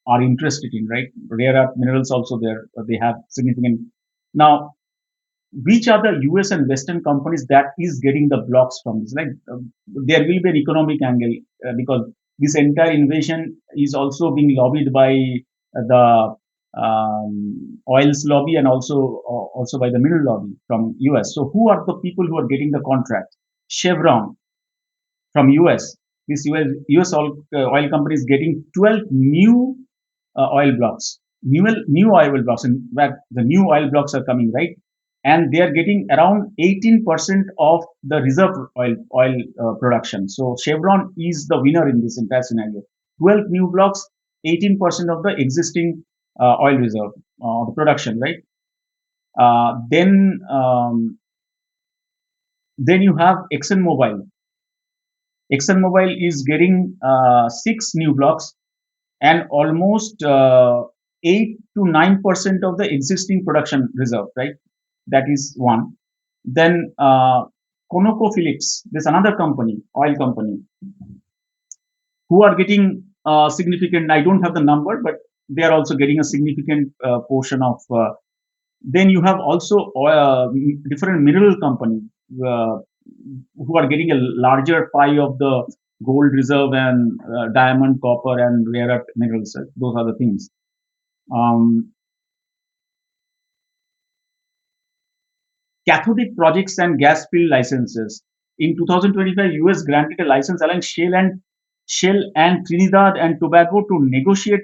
are interested in, right? Rare earth minerals also there. They have significant. Now, which are the US and Western companies that is getting the blocks from this? Like there will be an economic angle because this entire invasion is also being lobbied by the oils lobby and also by the mineral lobby from US. So who are the people who are getting the contract? Chevron from US. This US oil company is getting 12 new oil blocks, new oil blocks. In fact, the new oil blocks are coming, right? And they are getting around 18% of the reserve oil production. So Chevron is the winner in this entire scenario. 12 new blocks, 18% of the existing oil reserve, the production, right? Then you have ExxonMobil. ExxonMobil is getting 6 new blocks and almost 8 to 9% of the existing production reserve, right? That is one. Then ConocoPhillips, there's another company, oil company, who are getting significant. I don't have the number, but they are also getting a significant portion of. Then you have also different mineral companies who are getting a larger pie of the gold reserve and diamond, copper, and rare earth minerals. Those are the things. Cathodic projects and gas field licenses. In 2025, US granted a license allowing Shell and Trinidad and Tobago to negotiate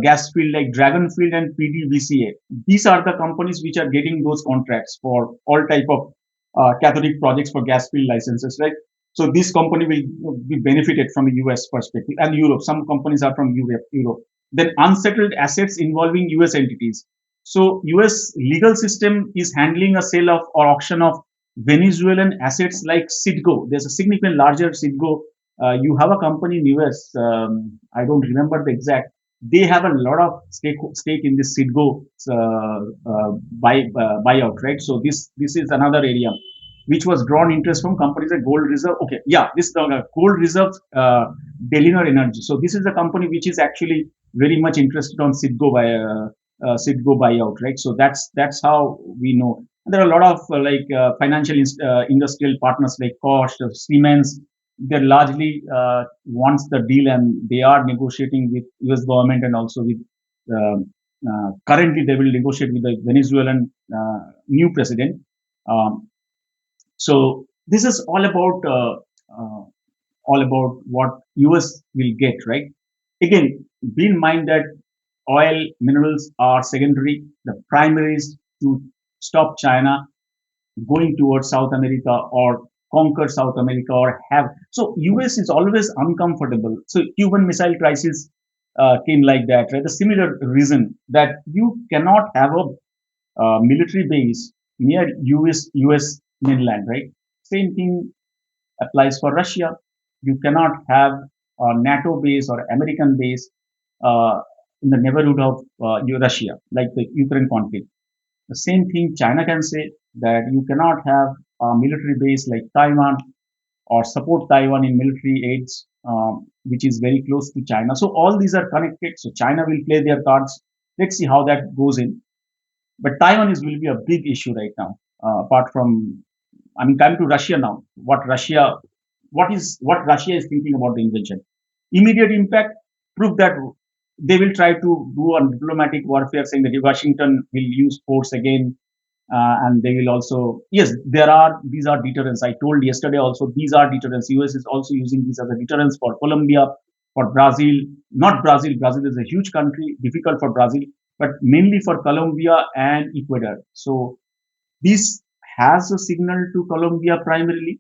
gas field like Dragonfield and PDVCA. These are the companies which are getting those contracts for all type of cathodic projects for gas field licenses, right? So this company will be benefited from a US perspective, and Europe. Some companies are from Europe. then unsettled assets involving US entities. So US legal system is handling a sale of or auction of Venezuelan assets like Citgo. There's a significant larger Citgo. You have a company in US. I don't remember the exact. They have a lot of stake in this Citgo buyout, right? So this is another area which was drawn interest from companies like Gold Reserve. Okay, yeah, this Gold Reserve Deliner Energy. So this is a company which is actually very much interested on Citgo buyout, right? So that's how we know. And there are a lot of financial industrial partners like Koch, Siemens. They largely wants the deal, and they are negotiating with U.S. government and also with. Currently, they will negotiate with the Venezuelan new president. Um, so this is uh, all about what US will get, right? Again, be in mind that oil minerals are secondary. The primary is to stop China going towards South America or conquer South America or have. So US is always uncomfortable. So Cuban Missile Crisis came like that, right? The similar reason that you cannot have a military base near US mainland, right? Same thing applies for Russia. You cannot have a NATO base or American base in the neighborhood of Russia, like the Ukraine conflict. The same thing China can say that you cannot have a military base like Taiwan or support Taiwan in military aids, which is very close to China. So all these are connected. So China will play their cards. Let's see how that goes in. But Taiwan is will be a big issue right now. Apart from, I mean, come to Russia now. What Russia is thinking about the invention? Immediate impact. Prove that they will try to do a diplomatic warfare, saying that Washington will use force again, and they will also yes, there are these are deterrents. I told yesterday also these are deterrents. US is also using these as a deterrents for Colombia, for Brazil. Not Brazil. Brazil is a huge country, difficult for Brazil, but mainly for Colombia and Ecuador. So this has a signal to Colombia primarily.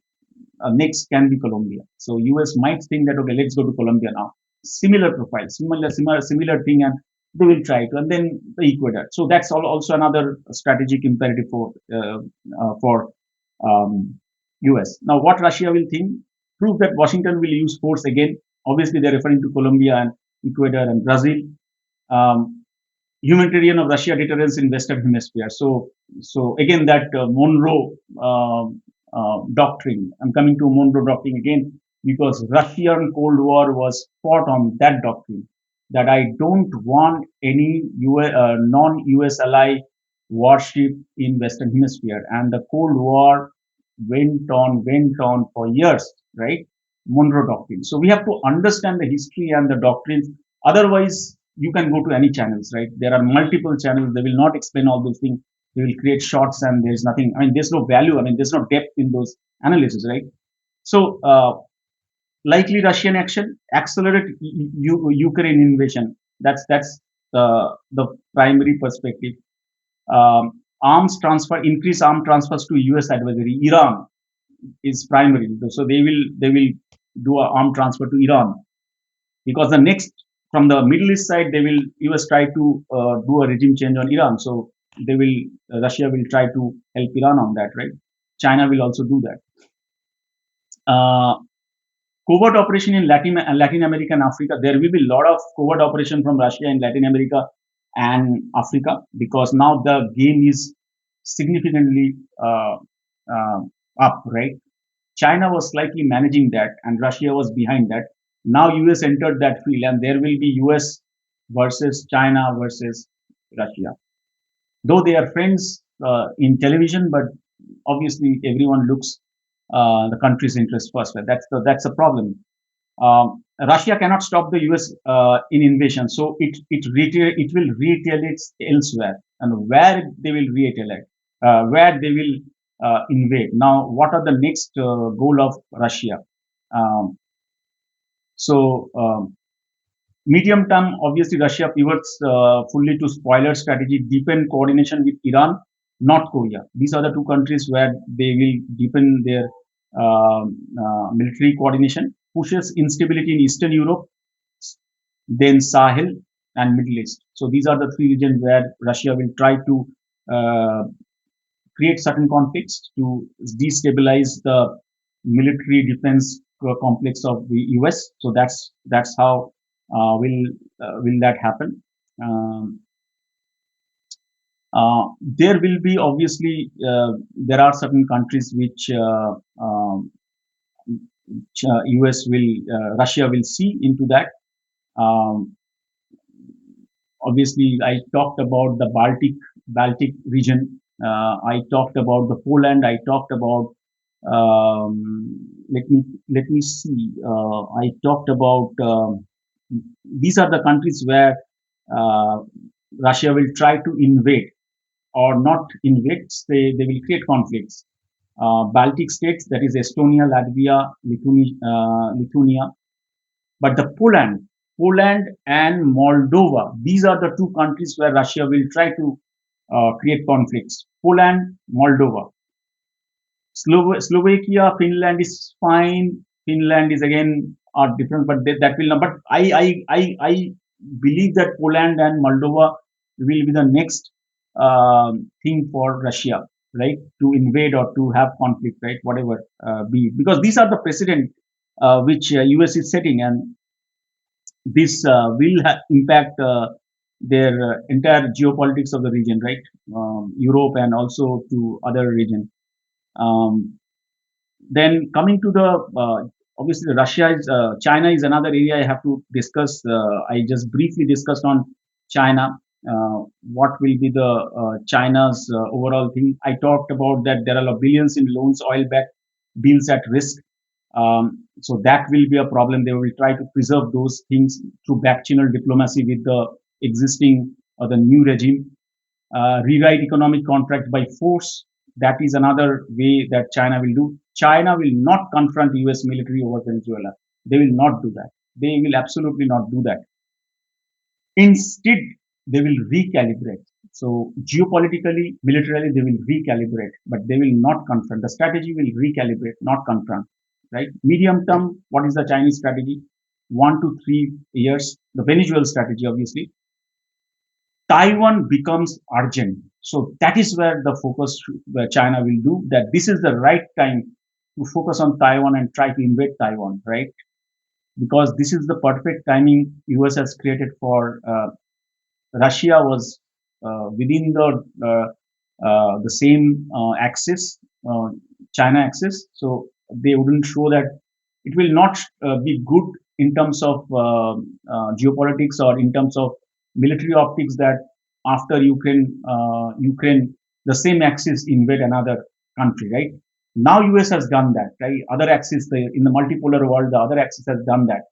Next can be Colombia. So US might think that okay, let's go to Colombia now. Similar profile, similar thing, and they will try to, and then the Ecuador. So that's also another strategic imperative for US. Now, what Russia will think? Prove that Washington will use force again. Obviously, they're referring to Colombia and Ecuador and Brazil. Um, Humanitarian of Russia deterrence in Western Hemisphere. So again, that Monroe Doctrine. I'm coming to Monroe Doctrine again because Russian Cold War was fought on that doctrine that I don't want any non-US ally warship in Western Hemisphere, and the Cold War went on for years, right? Monroe Doctrine. So we have to understand the history and the doctrines. Otherwise, you can go to any channels, right? There are multiple channels. They will not explain all those things. They will create shorts, and there's nothing. I mean, there's no value. I mean, there's no depth in those analysis, right? So, likely Russian action, accelerate Ukraine invasion. That's the primary perspective. Arms transfer, increase arm transfers to US adversary. Iran is primary. So they will do an arm transfer to Iran because the next from the Middle East side they will US try to do a regime change on Iran. So they will Russia will try to help Iran on that, right? China will also do that. Uh, Covert operation in Latin America and Africa. There will be a lot of covert operation from Russia in Latin America and Africa because now the game is significantly up, right? China was slightly managing that, and Russia was behind that. Now US entered that field, and there will be US versus China versus Russia. Though they are friends in television, but obviously everyone looks the country's interest first. Right? That's the problem. Russia cannot stop the US in invasion, so it will retaliate elsewhere, and where they will retaliate, where they will invade. Now, what are the next goal of Russia? Um, so medium term, obviously, Russia pivots fully to spoiler strategy, deepen coordination with Iran, North Korea. These are the two countries where they will deepen their military coordination, pushes instability in Eastern Europe, then Sahel. and Middle East. So these are the three regions where Russia will try to uh, create certain conflicts to destabilize the military defense complex of the US. So that's how will that happen. Um, there will be obviously there are certain countries which US will Russia will see into that. Um, Obviously, I talked about the Baltic region. I talked about the Poland. I talked about let me see. I talked about these are the countries where uh, Russia will try to invade or not invade. They will create conflicts. Baltic states, that is Estonia, Latvia, Lithuania, but the Poland and Moldova, these are the two countries where Russia will try to create conflicts. Poland, Moldova. Slovakia, Finland is fine. Finland is again are different, but that will not. But I believe that Poland and Moldova will be the next thing for Russia, right, to invade or to have conflict, right, whatever be, because these are the precedent which US is setting, and this will impact their entire geopolitics of the region, right? Europe and also to other region. Um, then coming to the obviously Russia is China is another area I have to discuss. I just briefly discussed on China. What will be the China's overall thing? I talked about that there are billions in loans, oil-backed bills at risk. So that will be a problem. They will try to preserve those things through back-channel diplomacy with the existing or the new regime. Rewrite economic contract by force. That is another way that China will do. China will not confront US military over Venezuela. They will not do that. They will absolutely not do that. Instead, they will recalibrate. So geopolitically, militarily, they will recalibrate, but they will not confront. The strategy will recalibrate, not confront. Right? Medium term, what is the Chinese strategy? 1 to 3 years. The Venezuelan strategy, obviously. Taiwan becomes urgent. So that is where the focus where China will do that. This is the right time to focus on Taiwan and try to invade Taiwan, right? Because this is the perfect timing US has created for Russia was within the same axis, uh, China axis, so they wouldn't show that. It will not be good in terms of geopolitics or in terms of military optics that after Ukraine, the same axis invade another country, right? Now US has done that, right? Other axis, in the multipolar world, the other axis has done that.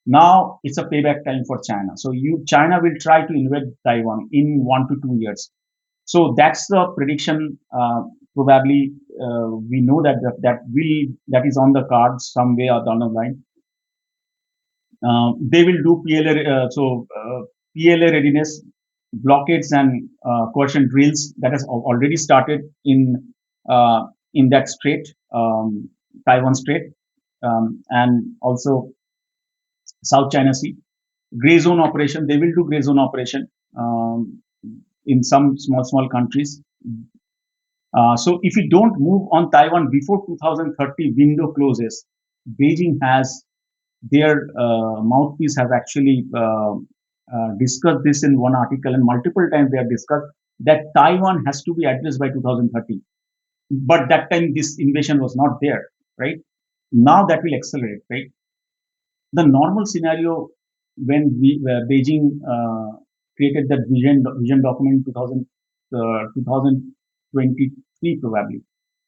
Now it's a payback time for China. So China will try to invade Taiwan in 1 to 2 years. So that's the prediction. Probably we know that is on the cards somewhere or down the line. They will do PLA readiness, blockades and coercion drills that has already started in that strait, Taiwan Strait, and also South China Sea. Gray zone operation, they will do gray zone operation in some small countries. So if you don't move on Taiwan before 2030 window closes, Beijing has their mouthpiece has actually discussed this in one article, and multiple times they have discussed that Taiwan has to be addressed by 2030. But that time this invasion was not there, right? Now that will accelerate, right? The normal scenario when Beijing created that vision document in 2023, probably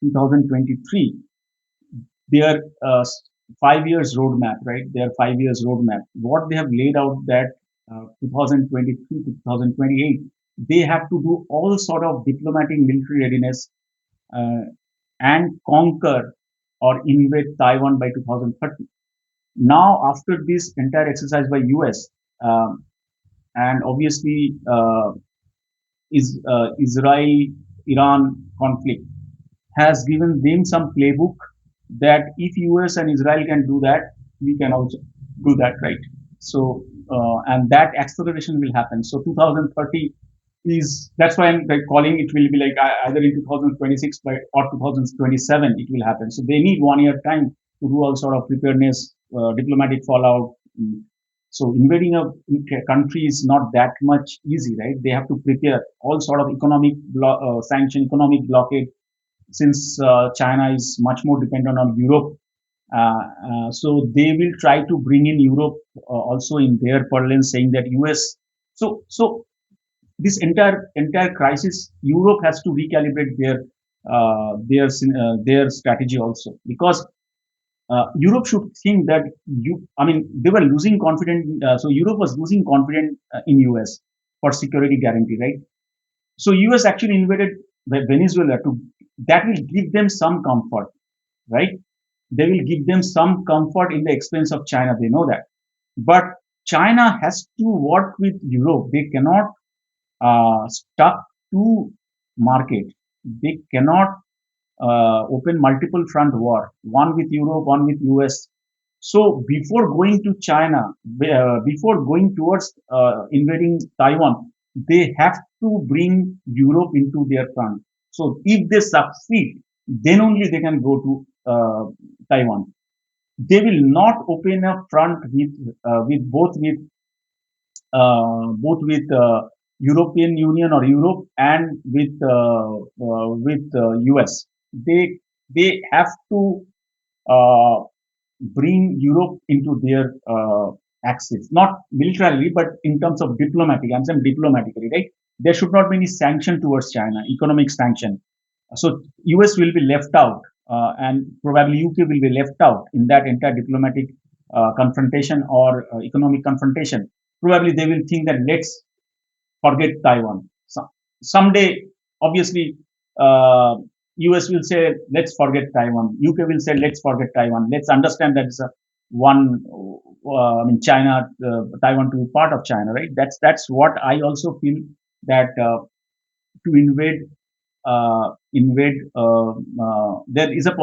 2023, their 5 years roadmap, right? Their 5 years roadmap. What they have laid out that 2023 to 2028, they have to do all sort of diplomatic military readiness uh, and conquer or invade Taiwan by 2030. Now, after this entire exercise by US, and obviously is Israel-Iran conflict has given them some playbook that if US and Israel can do that, we can also do that, right? So and that acceleration will happen. So 2030 is, that's why I'm like calling it will be like either in 2026 by or 2027 it will happen. So they need 1 year time to do all sort of preparedness, diplomatic fallout. mm. So invading a country is not that much easy, right? They have to prepare all sort of economic sanction, economic blockade, since China is much more dependent on Europe. So they will try to bring in Europe also in their parlance, saying that US. So this entire crisis, Europe has to recalibrate their strategy also, because Europe should think that I mean, they were losing confidence. So Europe was losing confidence in US for security guarantee, right? So US actually invaded Venezuela to, that will give them some comfort, right? They will give them some comfort in the expense of China. They know that, but China has to work with Europe. They cannot stuck to market. They cannot open multiple front war, one with Europe, one with US. So before going to China, before going towards invading Taiwan, they have to bring Europe into their front. So if they succeed, then only they can go to Taiwan. They will not open a front with both with European Union or Europe and with US. They have to uh, bring Europe into their axis, not militarily, but in terms of diplomatic. I'm saying diplomatically, right? There should not be any sanction towards China, economic sanction. So US will be left out, and probably UK will be left out in that entire diplomatic confrontation or economic confrontation. Probably they will think that let's forget Taiwan. So, someday, obviously, US will say, let's forget Taiwan. UK will say, let's forget Taiwan. Let's understand that it's a one, I mean, China, Taiwan to be part of China, right? That's what I also feel, that to invade, there is a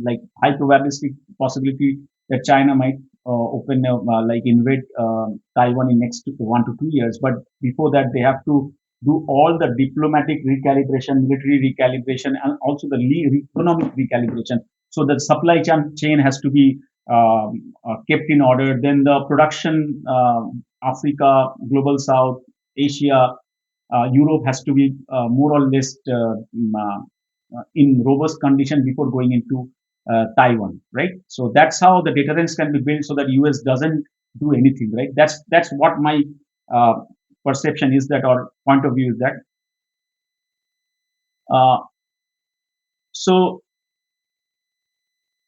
like high probabilistic possibility that China might open like invade Taiwan in next 1 to 2 years. But before that, they have to do all the diplomatic recalibration, military recalibration, and also the economic recalibration. So the supply chain has to be kept in order. Then the production, Africa, Global South, Asia, Europe has to be more or less in robust condition before going into Taiwan, right? So that's how the deterrence can be built, so that US doesn't do anything, right? That's what my uh, perception is, that, or point of view is that. Uh, so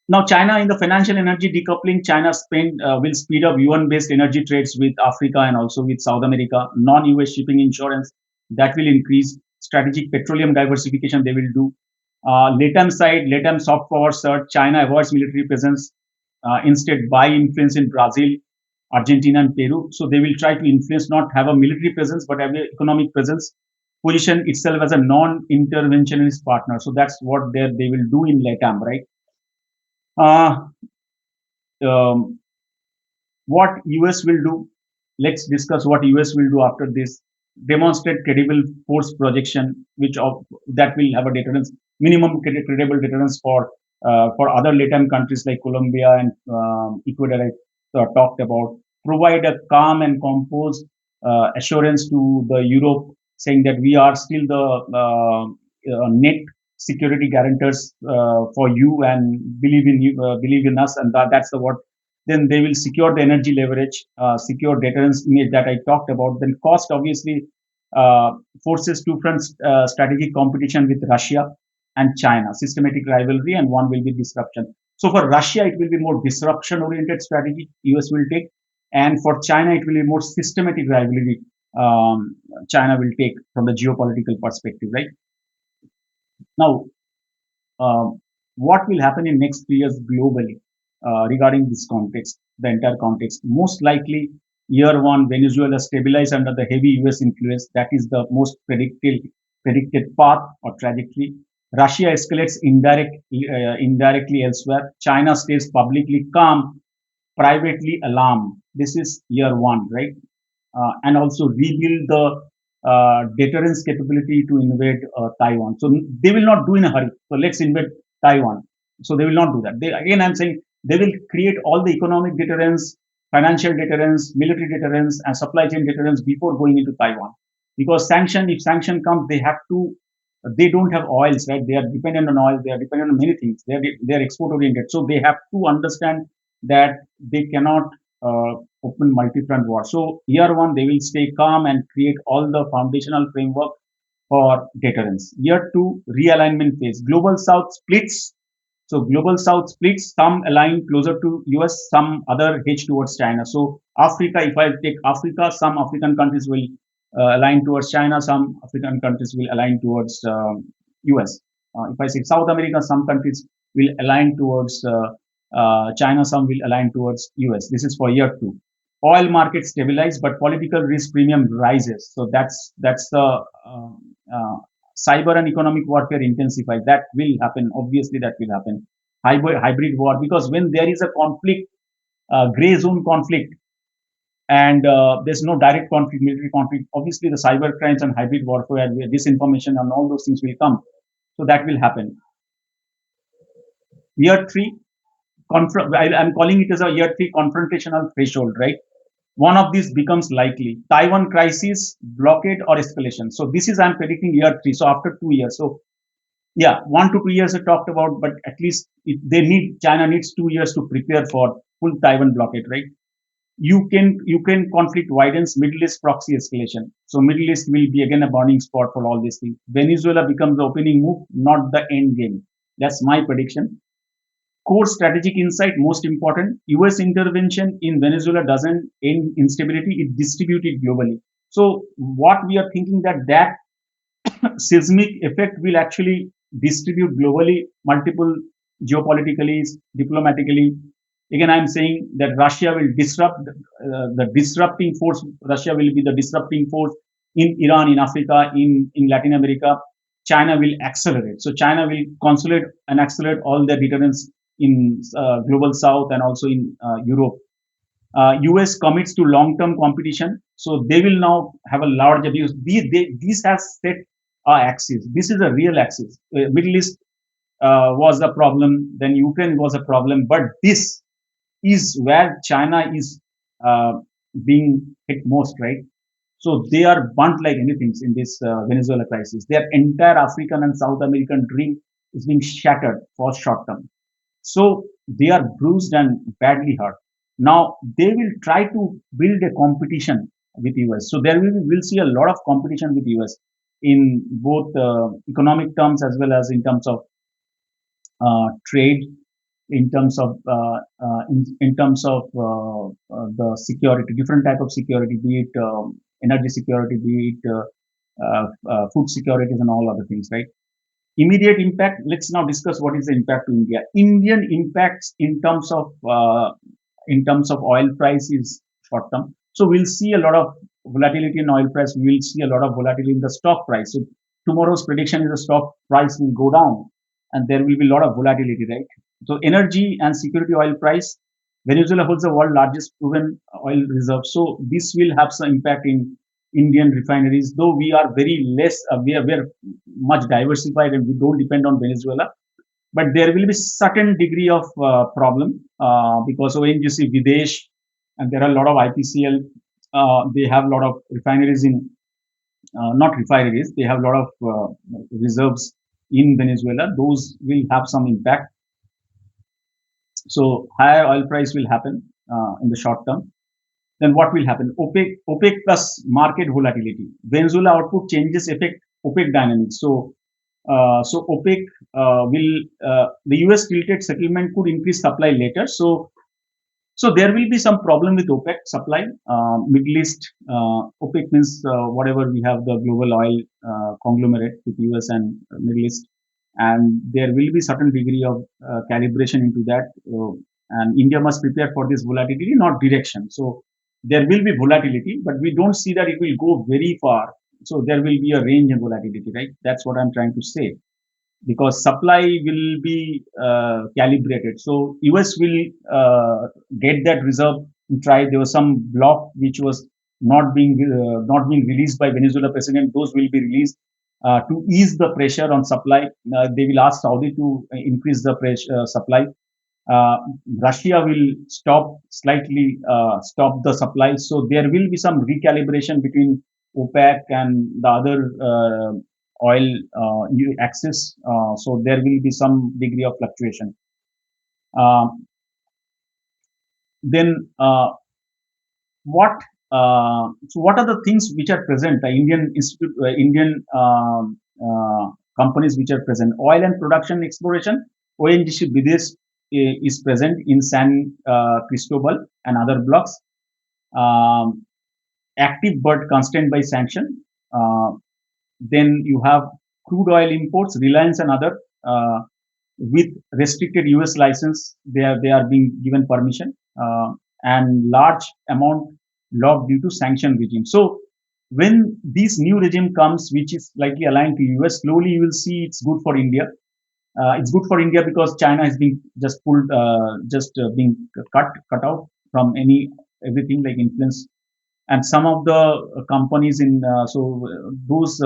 now China, in the financial energy decoupling, China will speed up yuan-based energy trades with Africa and also with South America. Non-US shipping insurance, that will increase. Strategic petroleum diversification they will do. LATAM side, LATAM soft power surge. China avoids military presence, instead buy influence in Brazil, Argentina, and Peru. So they will try to influence, not have a military presence, but have an economic presence. Position itself as a non-interventionist partner. So that's what they will do in LATAM, right? Uh, um, what US will do? Let's discuss what US will do after this. Demonstrate credible force projection, that will have a deterrence, minimum credible deterrence for other Latin countries like Colombia and Ecuador. I talked about. Provide a calm and composed assurance to the Europe, saying that we are still the net security guarantors for you, and believe in us, and that's the what. Then they will secure the energy leverage, secure deterrence image that I talked about. Then cost, obviously, uh, forces two-front strategic competition with Russia and China, systematic rivalry, and one will be disruption. So for Russia, it will be more disruption-oriented strategy US will take, and for China, it will be more systematic rivalry. China will take from the geopolitical perspective, right? Now, um, what will happen in next 3 years globally regarding this context, the entire context? Most likely, year one, Venezuela stabilize under the heavy US influence. That is the most predicted path or trajectory. Russia escalates indirectly elsewhere. China stays publicly calm, privately alarmed. This is year one, right? And also rebuild the deterrence capability to invade Taiwan. So they will not do in a hurry. So let's invade Taiwan. So they will not do that. They, again, I'm saying they will create all the economic deterrence, financial deterrence, military deterrence, and supply chain deterrence before going into Taiwan. Because sanction, if sanction comes, they have to. They don't have oils, right? They are dependent on oil. They are dependent on many things. They are export oriented. So they have to understand that they cannot open multi-front war. So year one, they will stay calm and create all the foundational framework for deterrence. Year two, realignment phase. Global South splits. So global South splits. Some align closer to US, some other hedge towards China. So Africa, if I take Africa, some African countries will align towards China. Some African countries will align towards US. If I say South America, some countries will align towards China, some will align towards US. This is for year two. Oil market stabilize, but political risk premium rises. So that's the cyber and economic warfare intensifies. That will happen. Obviously, that will happen. Hybrid war, because when there is a conflict, gray zone conflict, and there's no direct conflict, military conflict. Obviously, the cyber crimes and hybrid warfare, disinformation, and all those things will come. So that will happen. Year three, I'm calling it as a year three confrontational threshold, right? One of these becomes likely. Taiwan crisis, blockade, or escalation. So this is I'm predicting year three. So after 2 years. So yeah, 1 to 2 years I talked about, but at least China needs 2 years to prepare for full Taiwan blockade, right? Ukraine conflict widens, Middle East proxy escalation. So Middle East will be again a burning spot for all these things. Venezuela becomes the opening move, not the end game. That's my prediction. Core strategic insight, most important. US intervention in Venezuela doesn't end instability, it distributes it globally. So what we are thinking that seismic effect will actually distribute globally, multiple geopolitically, diplomatically. Again, I'm saying that Russia will disrupt the disrupting force. Russia will be the disrupting force in Iran, in Africa, in Latin America. China will accelerate. So China will consolidate and accelerate all their deterrence in global South and also in Europe. US commits to long-term competition, so they will now have a large abuse. These has set a axis. This is a real axis. Middle East was a problem, then Ukraine was a problem, but this is where China is being hit most, right? So they are burnt like anything in this Venezuela crisis. Their entire African and South American dream is being shattered for short term. So they are bruised and badly hurt. Now they will try to build a competition with US. So there will see a lot of competition with US in both economic terms as well as in terms of trade, in terms of the security, different type of security, be it energy security, be it food securities and all other things, right? Immediate impact. Let's now discuss what is the impact to India. Indian impacts in terms of oil price is short term. So we'll see a lot of volatility in oil price. We'll see a lot of volatility in the stock price. So tomorrow's prediction is the stock price will go down, and there will be a lot of volatility, right? So energy and security oil price. Venezuela holds the world's largest proven oil reserve. So this will have some impact in Indian refineries, though we are very less, we are much diversified and we don't depend on Venezuela. But there will be certain degree of problem because ONGC Videsh and there are a lot of IPCL. They have a lot of refineries in, not refineries, they have a lot of reserves in Venezuela. Those will have some impact. So higher oil price will happen in the short term. Then what will happen? OPEC plus market volatility. Venezuela output changes affect OPEC dynamics. So OPEC the US tilted settlement could increase supply later. So there will be some problem with OPEC supply. Middle East, OPEC means whatever we have the global oil conglomerate with US and Middle East, and there will be certain degree of calibration into that. And India must prepare for this volatility, not direction. So there will be volatility, but we don't see that it will go very far. So there will be a range in volatility, right? That's what I'm trying to say. Because supply will be calibrated. So US will get that reserve tried. There was some block which was not being released by Venezuela president. Those will be released to ease the pressure on supply. They will ask Saudi to increase the pressure, supply. uh, Russia will stop the supply. So there will be some recalibration between OPEC and the other oil axis. So there will be some degree of fluctuation. Uh, then what? So what are the things which are present? The Indian companies which are present: oil and production exploration. ONGC Bidesh is present in San Cristobal and other blocks. Um, Active but constrained by sanction. Uh, then you have crude oil imports, Reliance and other with restricted US license. They are being given permission and large amount locked due to sanction regime. So when this new regime comes, which is likely aligned to US, slowly you will see it's good for India. It's good for India because China is being just pulled, being cut out from everything like influence. And some of the companies in those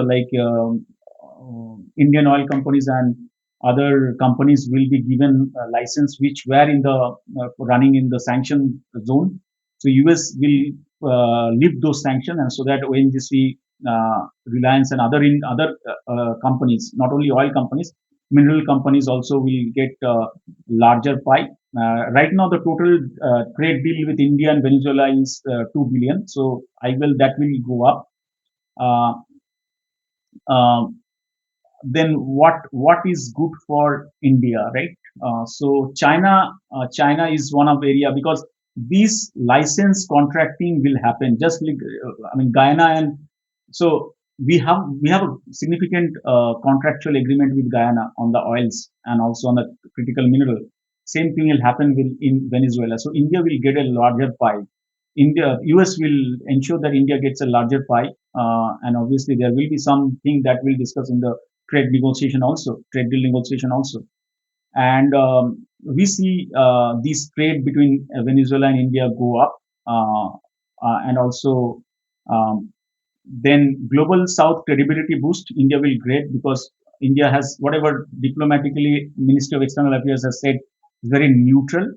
Indian oil companies and other companies will be given a license which were in the running in the sanction zone. So US will lift those sanctions, and so that ONGC, Reliance, and other companies, not only oil companies, mineral companies also will get larger pie. Right now, the total trade deal with India and Venezuela is 2 billion. So I will that will go up. Uh, uh, then what is good for India, right? China is one of area because this license contracting will happen just like Guyana, and so we have a significant contractual agreement with Guyana on the oils and also on the critical mineral. Same thing will happen with in Venezuela. So India will get a larger pie. US will ensure that India gets a larger pie, and obviously there will be something that we'll discuss in the trade deal negotiation also. And we see this trade between Venezuela and India go up, uh, and also um, then global South credibility boost. India will great because India has whatever diplomatically Ministry of External Affairs has said is very neutral,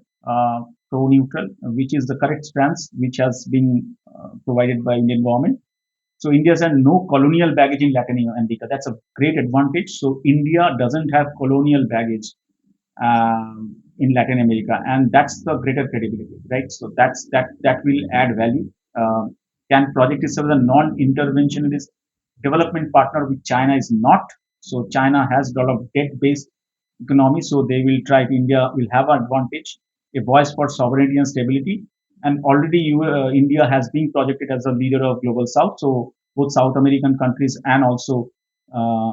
pro-neutral, which is the correct stance which has been provided by Indian government. So India has no colonial baggage in Latin America. That's a great advantage. So India doesn't have colonial baggage in Latin America, and that's the greater credibility, right? So that will add value. Uh, can project itself as a non-interventionist development partner, which China is not. So China has developed debt-based economy, so they will try. India will have an advantage, a voice for sovereignty and stability. And already India has been projected as a leader of global South. So both South American countries and also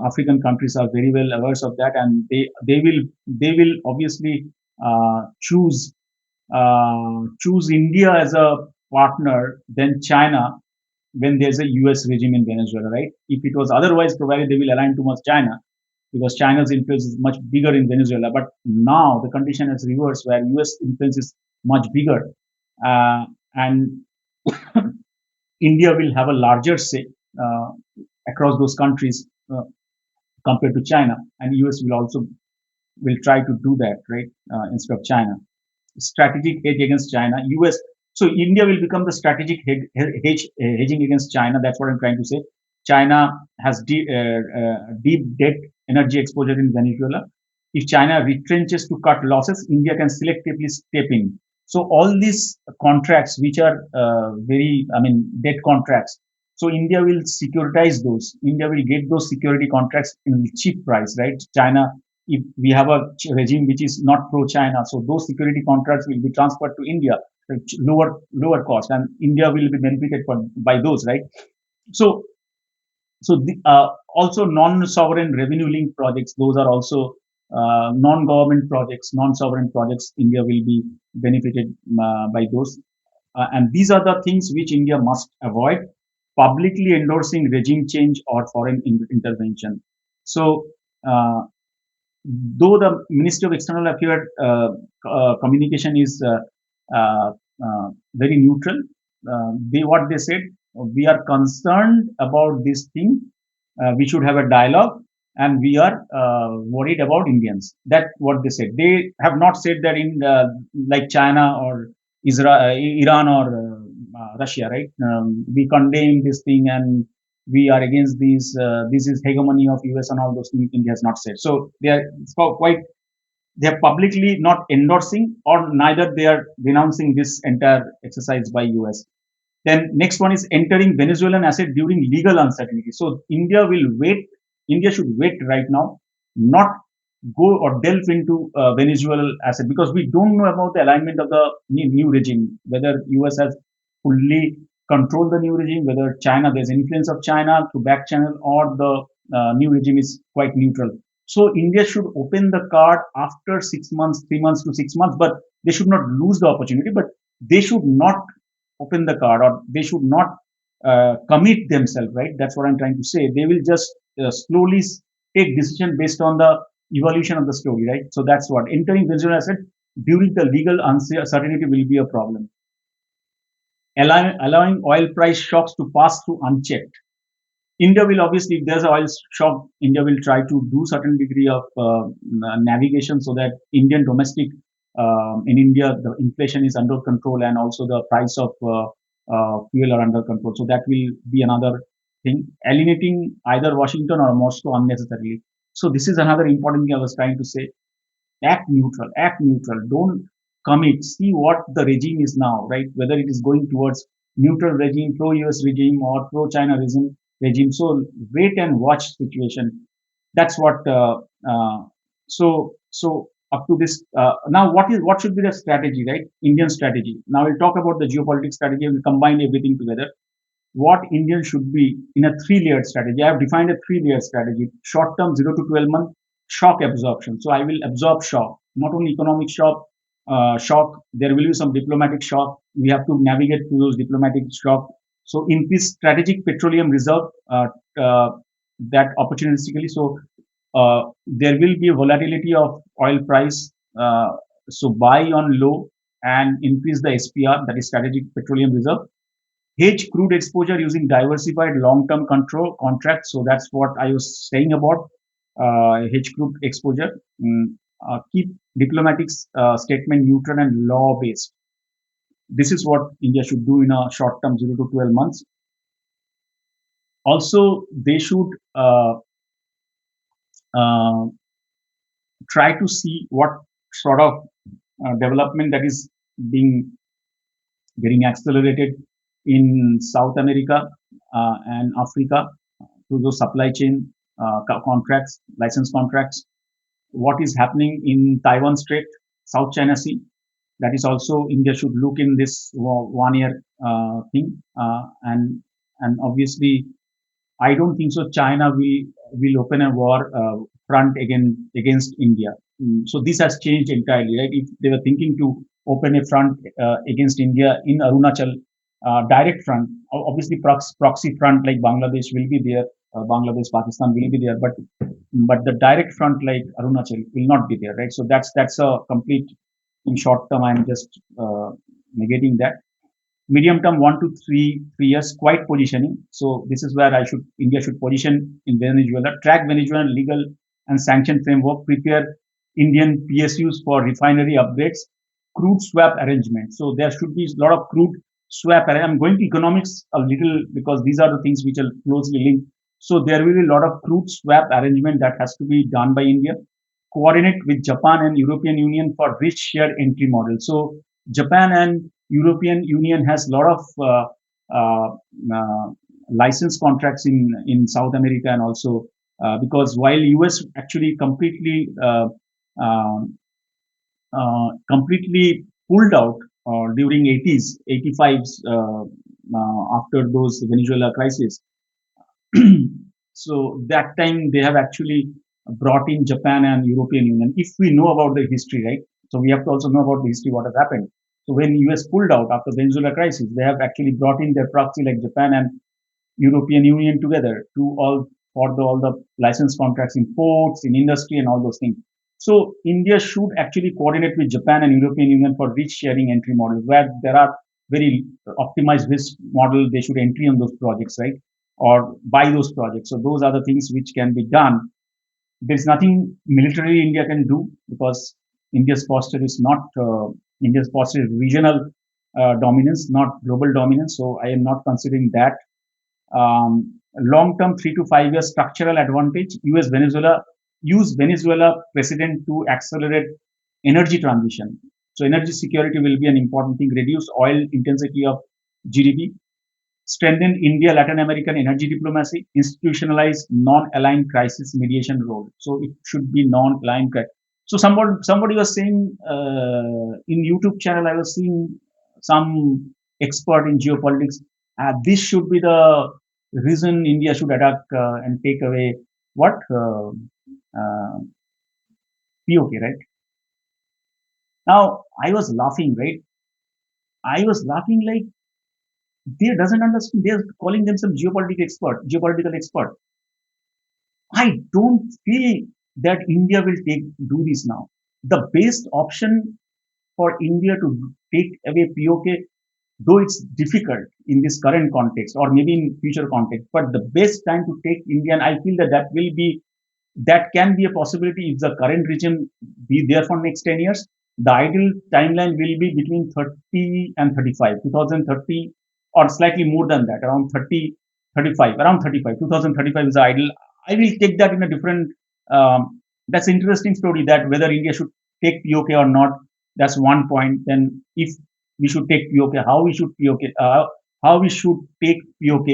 African countries are very well aware of that, and they will obviously choose India as a partner than China when there's a US regime in Venezuela, right? If it was otherwise, provided they will align too much China, because China's influence is much bigger in Venezuela. But now the condition is reversed, where US influence is much bigger, and India will have a larger say uh, across those countries compared to China, and US will try to do that, right, instead of China. Strategic hedge against China, US. So India will become the strategic hedging against China. That's what I'm trying to say. China has deep debt energy exposure in Venezuela. If China retrenches to cut losses, India can selectively step in. So all these contracts, which are debt contracts, so India will securitize those. India will get those security contracts in cheap price, right? China, if we have a regime which is not pro-China, so those security contracts will be transferred to India at lower cost, and India will be benefited by those, right? So also non-sovereign revenue-linked projects; those are also non-government projects, non-sovereign projects. India will be benefited by those, and these are the things which India must avoid: publicly endorsing regime change or foreign intervention. So. Though the Ministry of External Affairs communication is very neutral. They what they said, we are concerned about this thing. We should have a dialogue, and we are worried about Indians. That what they said. They have not said that in like China or Israel, Iran or Russia, right? We condemn this thing and we are against these. This is hegemony of US and all those things. India has not said. So they are quite they are publicly not endorsing or neither they are denouncing this entire exercise by US. Then next one is entering Venezuelan asset during legal uncertainty. So India will wait. India should wait right now, not go or delve into Venezuelan asset because we don't know about the alignment of the new regime, whether US has fully controlled the new regime, whether China, there's influence of China through back channel or the new regime is quite neutral. So India should open the card after 6 months, 3 months to 6 months, but they should not lose the opportunity, but they should not open the card or they should not commit themselves, right? That's what I'm trying to say. They will just slowly take decision based on the evolution of the story, right? So that's what entering Venezuela asset during the legal uncertainty will be a problem. Allowing oil price shocks to pass through unchecked. India will obviously, if there's an oil shock, India will try to do certain degree of navigation so that Indian domestic in India the inflation is under control and also the price of fuel are under control. So that will be another thing. Alienating either Washington or Moscow unnecessarily. So this is another important thing I was trying to say. Act neutral. Act neutral. Don't commit. See what the regime is now, right? Whether it is going towards neutral regime, pro-US regime, or pro-China regime. So wait and watch situation. That's what. So up to this. Now, what should be the strategy, right? Indian strategy. Now we'll talk about the geopolitics strategy. We'll combine everything together. What Indian should be in a three-layered strategy. I have defined a three-layered strategy. Short-term, 0 to 12 month shock absorption. So I will absorb shock, not only economic shock. There will be some diplomatic shock. We have to navigate through those diplomatic shock. So increase strategic petroleum reserve that opportunistically. So there will be a volatility of oil price. So buy on low and increase the SPR, that is strategic petroleum reserve. Hedge crude exposure using diversified long-term control contracts. So that's what I was saying about hedge crude exposure. Keep diplomatic statement neutral and law-based. This is what India should do in a short term, 0 to 12 months. Also, they should uh, try to see what sort of development that is being getting accelerated in South America and Africa through those supply chain contracts, license contracts. What is happening in Taiwan Strait, South China Sea? That is also India should look in this 1 year thing, and obviously I don't think so. China will open a war front against India. So this has changed entirely, right? If they were thinking to open a front against India in Arunachal, direct front, obviously proxy front like Bangladesh will be there, Bangladesh, Pakistan will be there, but the direct front like Arunachal will not be there, right? So that's a complete. In short term, I'm just negating that. Medium term, 1 to 3 years, quite positioning. So this is where India should position in Venezuela, track Venezuelan legal and sanction framework, prepare Indian PSUs for refinery upgrades, crude swap arrangement. So there should be a lot of crude swap. I'm going to economics a little because these are the things which are closely linked. So there will be a lot of crude swap arrangement that has to be done by India. Coordinate with Japan and European Union for rich shared entry model. So Japan and European Union has a lot of license contracts in South America and also because while US actually completely pulled out during 80s, 85s after those Venezuela crisis. So that time they have actually brought in Japan and European Union. If we know about the history, right? So we have to also know about the history, what has happened. So when US pulled out after the Venezuela crisis, they have actually brought in their proxy like Japan and European Union together to all the license contracts in ports, in industry, and all those things. So India should actually coordinate with Japan and European Union for risk sharing entry models where there are very optimized risk model. They should entry on those projects, right? Or buy those projects. So those are the things which can be done. There's nothing militarily India can do because India's posture is not India's posture is regional dominance, not global dominance. So I am not considering that. Long-term 3 to 5 year structural advantage. US Venezuela use Venezuela president to accelerate energy transition. So energy security will be an important thing. Reduce oil intensity of GDP. Strengthen India Latin American energy diplomacy. Institutionalize non-aligned crisis mediation role. So it should be non-aligned. So somebody was saying in YouTube channel I was seeing some expert in geopolitics. This should be the reason India should attack and take away what POK, right? Now I was laughing, right? I was laughing like they doesn't understand. They're calling themselves geopolitical expert. I don't feel that India will do this now. The best option for India to take away POK, though it's difficult in this current context or maybe in future context, but the best time to take India, and I feel that that can be a possibility if the current regime be there for next 10 years. The ideal timeline will be between 30 and 35, 2030 or slightly more than that, around 30, 35, around 35, 2035 is the ideal. I will take that in a different, that's interesting story that whether India should take POK or not, that's one point. Then if we should take POK, how we should take POK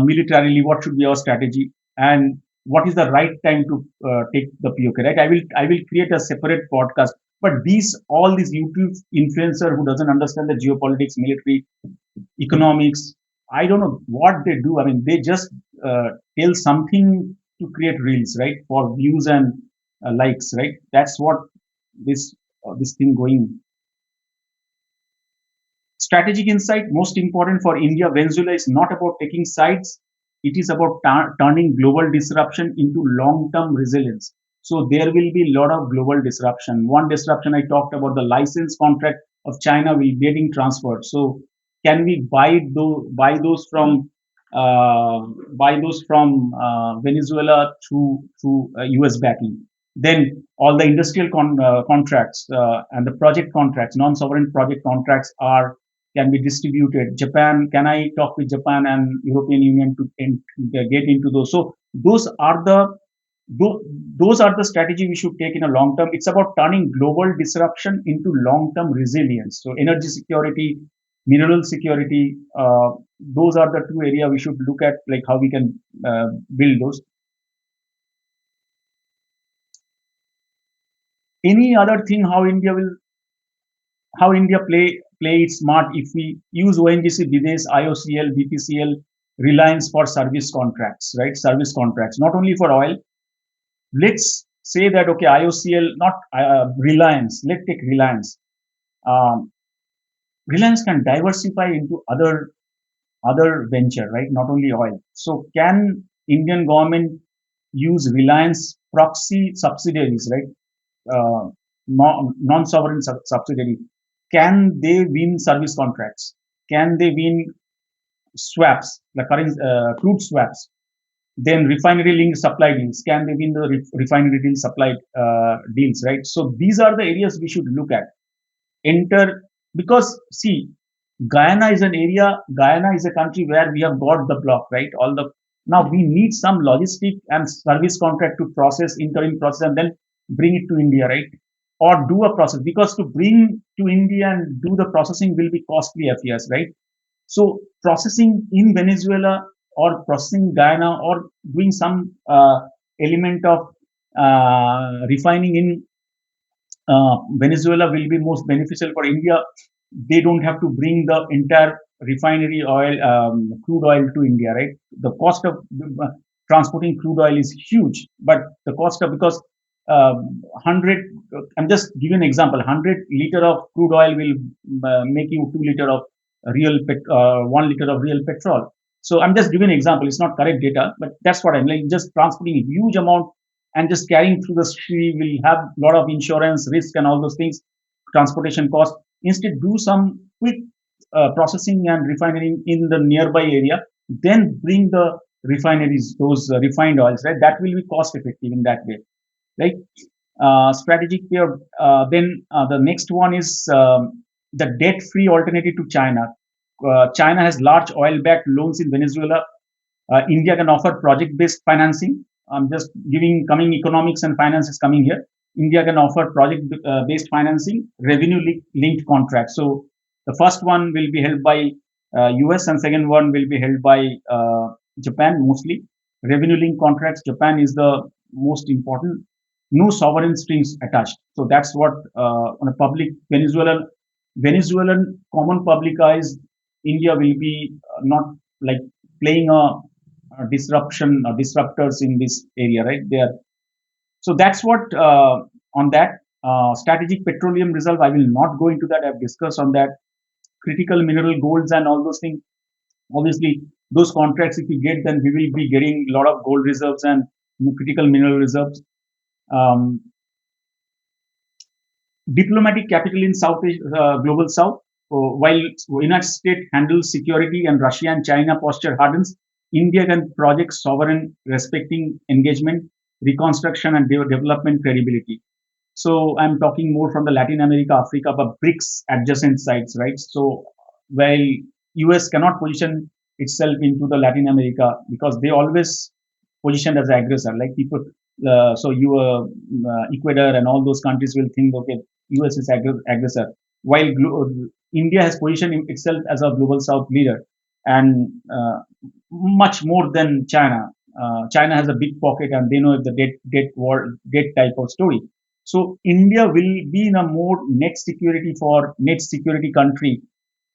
militarily, what should be our strategy, and what is the right time to take the POK, right? I will create a separate podcast. But all these YouTube influencer who doesn't understand the geopolitics, military, economics, I don't know what they do. I mean, they just tell something to create reels, right, for views and likes, right? That's what this thing going. Strategic insight, most important for India, Venezuela is not about taking sides. It is about turning global disruption into long-term resilience. So there will be a lot of global disruption. One disruption I talked about, the license contract of China will be getting transferred. So can we buy those from Venezuela through US backing? Then all the industrial contracts and the project contracts, non-sovereign project contracts can be distributed. Japan, can I talk with Japan and European Union to get into those? So those are the strategy we should take in a long term. It's about turning global disruption into long term resilience. So energy security, mineral security, those are the two areas we should look at, like how we can build those. Any other thing how India play it smart if we use ONGC, BDES, IOCL, BPCL, Reliance for service contracts, right? Service contracts, not only for oil. Let's say that okay, IOCL, not Reliance. Let's take Reliance. Um, Reliance can diversify into other venture, right? Not only oil. So can Indian government use Reliance proxy subsidiaries, right? Non-sovereign subsidiary, can they win service contracts? Can they win swaps, the current crude swaps? Then refinery linked supply deals. Can they win the refinery deal supply deals, right? So these are the areas we should look at. Enter, because see, Guyana is a country where we have got the block, right? Now we need some logistic and service contract to process, interim process, and then bring it to India, right? Or do a process, because to bring to India and do the processing will be costly affairs, right? So processing in Venezuela or processing Guyana or doing some element of refining in Venezuela will be most beneficial for India. They don't have to bring the entire refinery oil, crude oil to India, right? The cost of transporting crude oil is huge, but the cost of, because 100, I'm just giving an example, 100 liter of crude oil will make you 2 liter of 1 liter of real petrol. So I'm just giving an example. It's not correct data, but that's what I'm like, just transporting a huge amount and just carrying through the sea will have a lot of insurance risk and all those things, transportation cost. Instead, do some quick processing and refining in the nearby area, then bring the refineries, those refined oils, right? That will be cost effective in that way, right? Strategic pair. Then the next one is the debt-free alternative to China. China has large oil-backed loans in Venezuela. India can offer project-based financing. I'm just giving coming economics and finance is coming here. India can offer project-based financing, revenue-linked contracts. So the first one will be held by US and second one will be held by Japan mostly. Revenue-linked contracts. Japan is the most important. No sovereign strings attached. So that's what on a public Venezuelan common public eyes, India will be not like playing a disruption or disruptors in this area, right? There. So that's what on that strategic petroleum reserve. I will not go into that. I've discussed on that critical mineral golds and all those things. Obviously, those contracts, if we get, then we will be getting a lot of gold reserves and critical mineral reserves. Um, Diplomatic capital in global South. While United States handles security and Russia and China posture hardens, India can project sovereign respecting engagement, reconstruction, and development credibility. So I'm talking more from the Latin America, Africa, but BRICS adjacent sites, right? So while US cannot position itself into the Latin America because they always positioned as aggressor, like people. So you, Ecuador and all those countries will think, okay, US is aggressor, while India has positioned itself as a global South leader, and much more than China. China has a big pocket, and they know the debt type of story. So India will be in a more net security country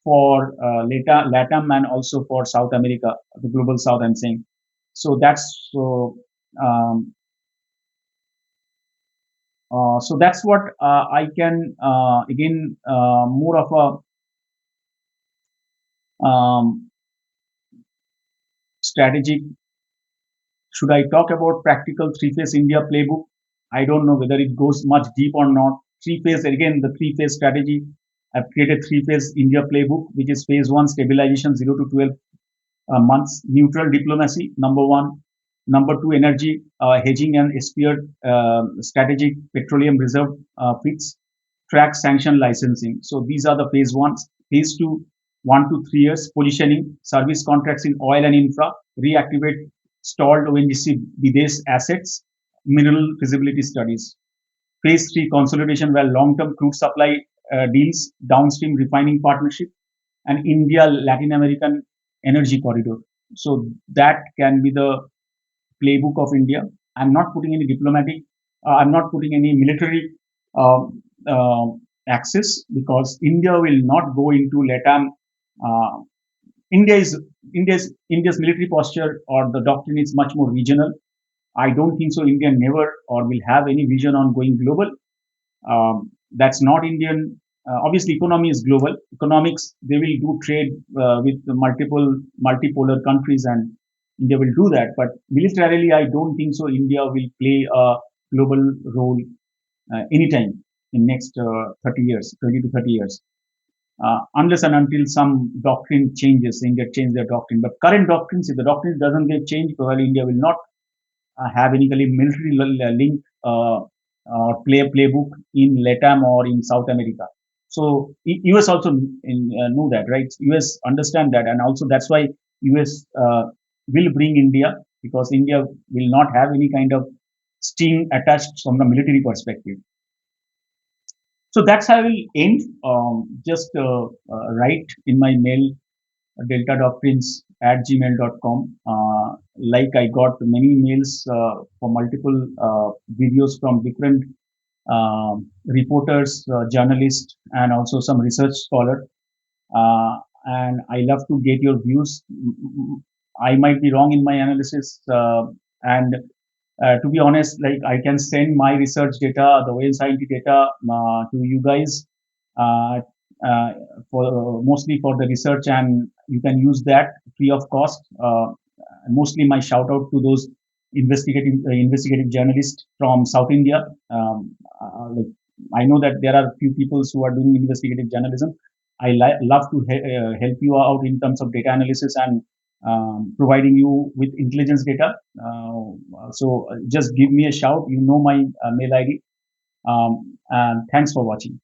for LATAM and also for South America, the global South. I'm saying. So that's so. So that's what I can again more of a strategic. Should I talk about practical three-phase India playbook? I don't know whether it goes much deep or not. Three-phase, again, the three-phase strategy. I've created three-phase India playbook, which is phase one, stabilization, 0 to 12 months. Neutral diplomacy, number one. Number two, energy hedging and speared strategic petroleum reserve fix. Track sanction licensing. So these are the phase ones. Phase two, 1 to 3 years, positioning, service contracts in oil and infra, reactivate stalled ONGC Videsh assets, mineral feasibility studies. Phase three, consolidation, where long-term crude supply deals, downstream refining partnership, and India Latin American energy corridor. So that can be the playbook of India. I'm not putting any diplomatic, I'm not putting any military uh, uh, axis because India will not go into LATAM. Uh, India is India's military posture or the doctrine is much more regional. I don't think so. India never or will have any vision on going global. That's not Indian. Obviously, economy is global. Economics, they will do trade with the multipolar countries, and India will do that. But militarily, I don't think so. India will play a global role anytime in next 30 years, 20 to 30 years, unless and until some doctrine changes. India change their doctrine. But current doctrines, if the doctrine doesn't get changed, probably India will not have any kind of military link playbook in LATAM or in South America. So US also know that, right? US understand that, and also that's why US will bring India because India will not have any kind of sting attached from the military perspective. So that's how I will end. Just write in my mail delta-doctrines at gmail.com. Like I got many mails for multiple videos from different reporters, journalists, and also some research scholar. And I love to get your views. I might be wrong in my analysis, and to be honest, like I can send my research data, the OSINT data, to you guys uh, uh, for mostly for the research, and you can use that free of cost. Mostly my shout out to those investigative journalist from South India. Like, I know that there are few people who are doing investigative journalism. I love to help you out in terms of data analysis and providing you with intelligence data. So just give me a shout. You know my mail ID. And thanks for watching.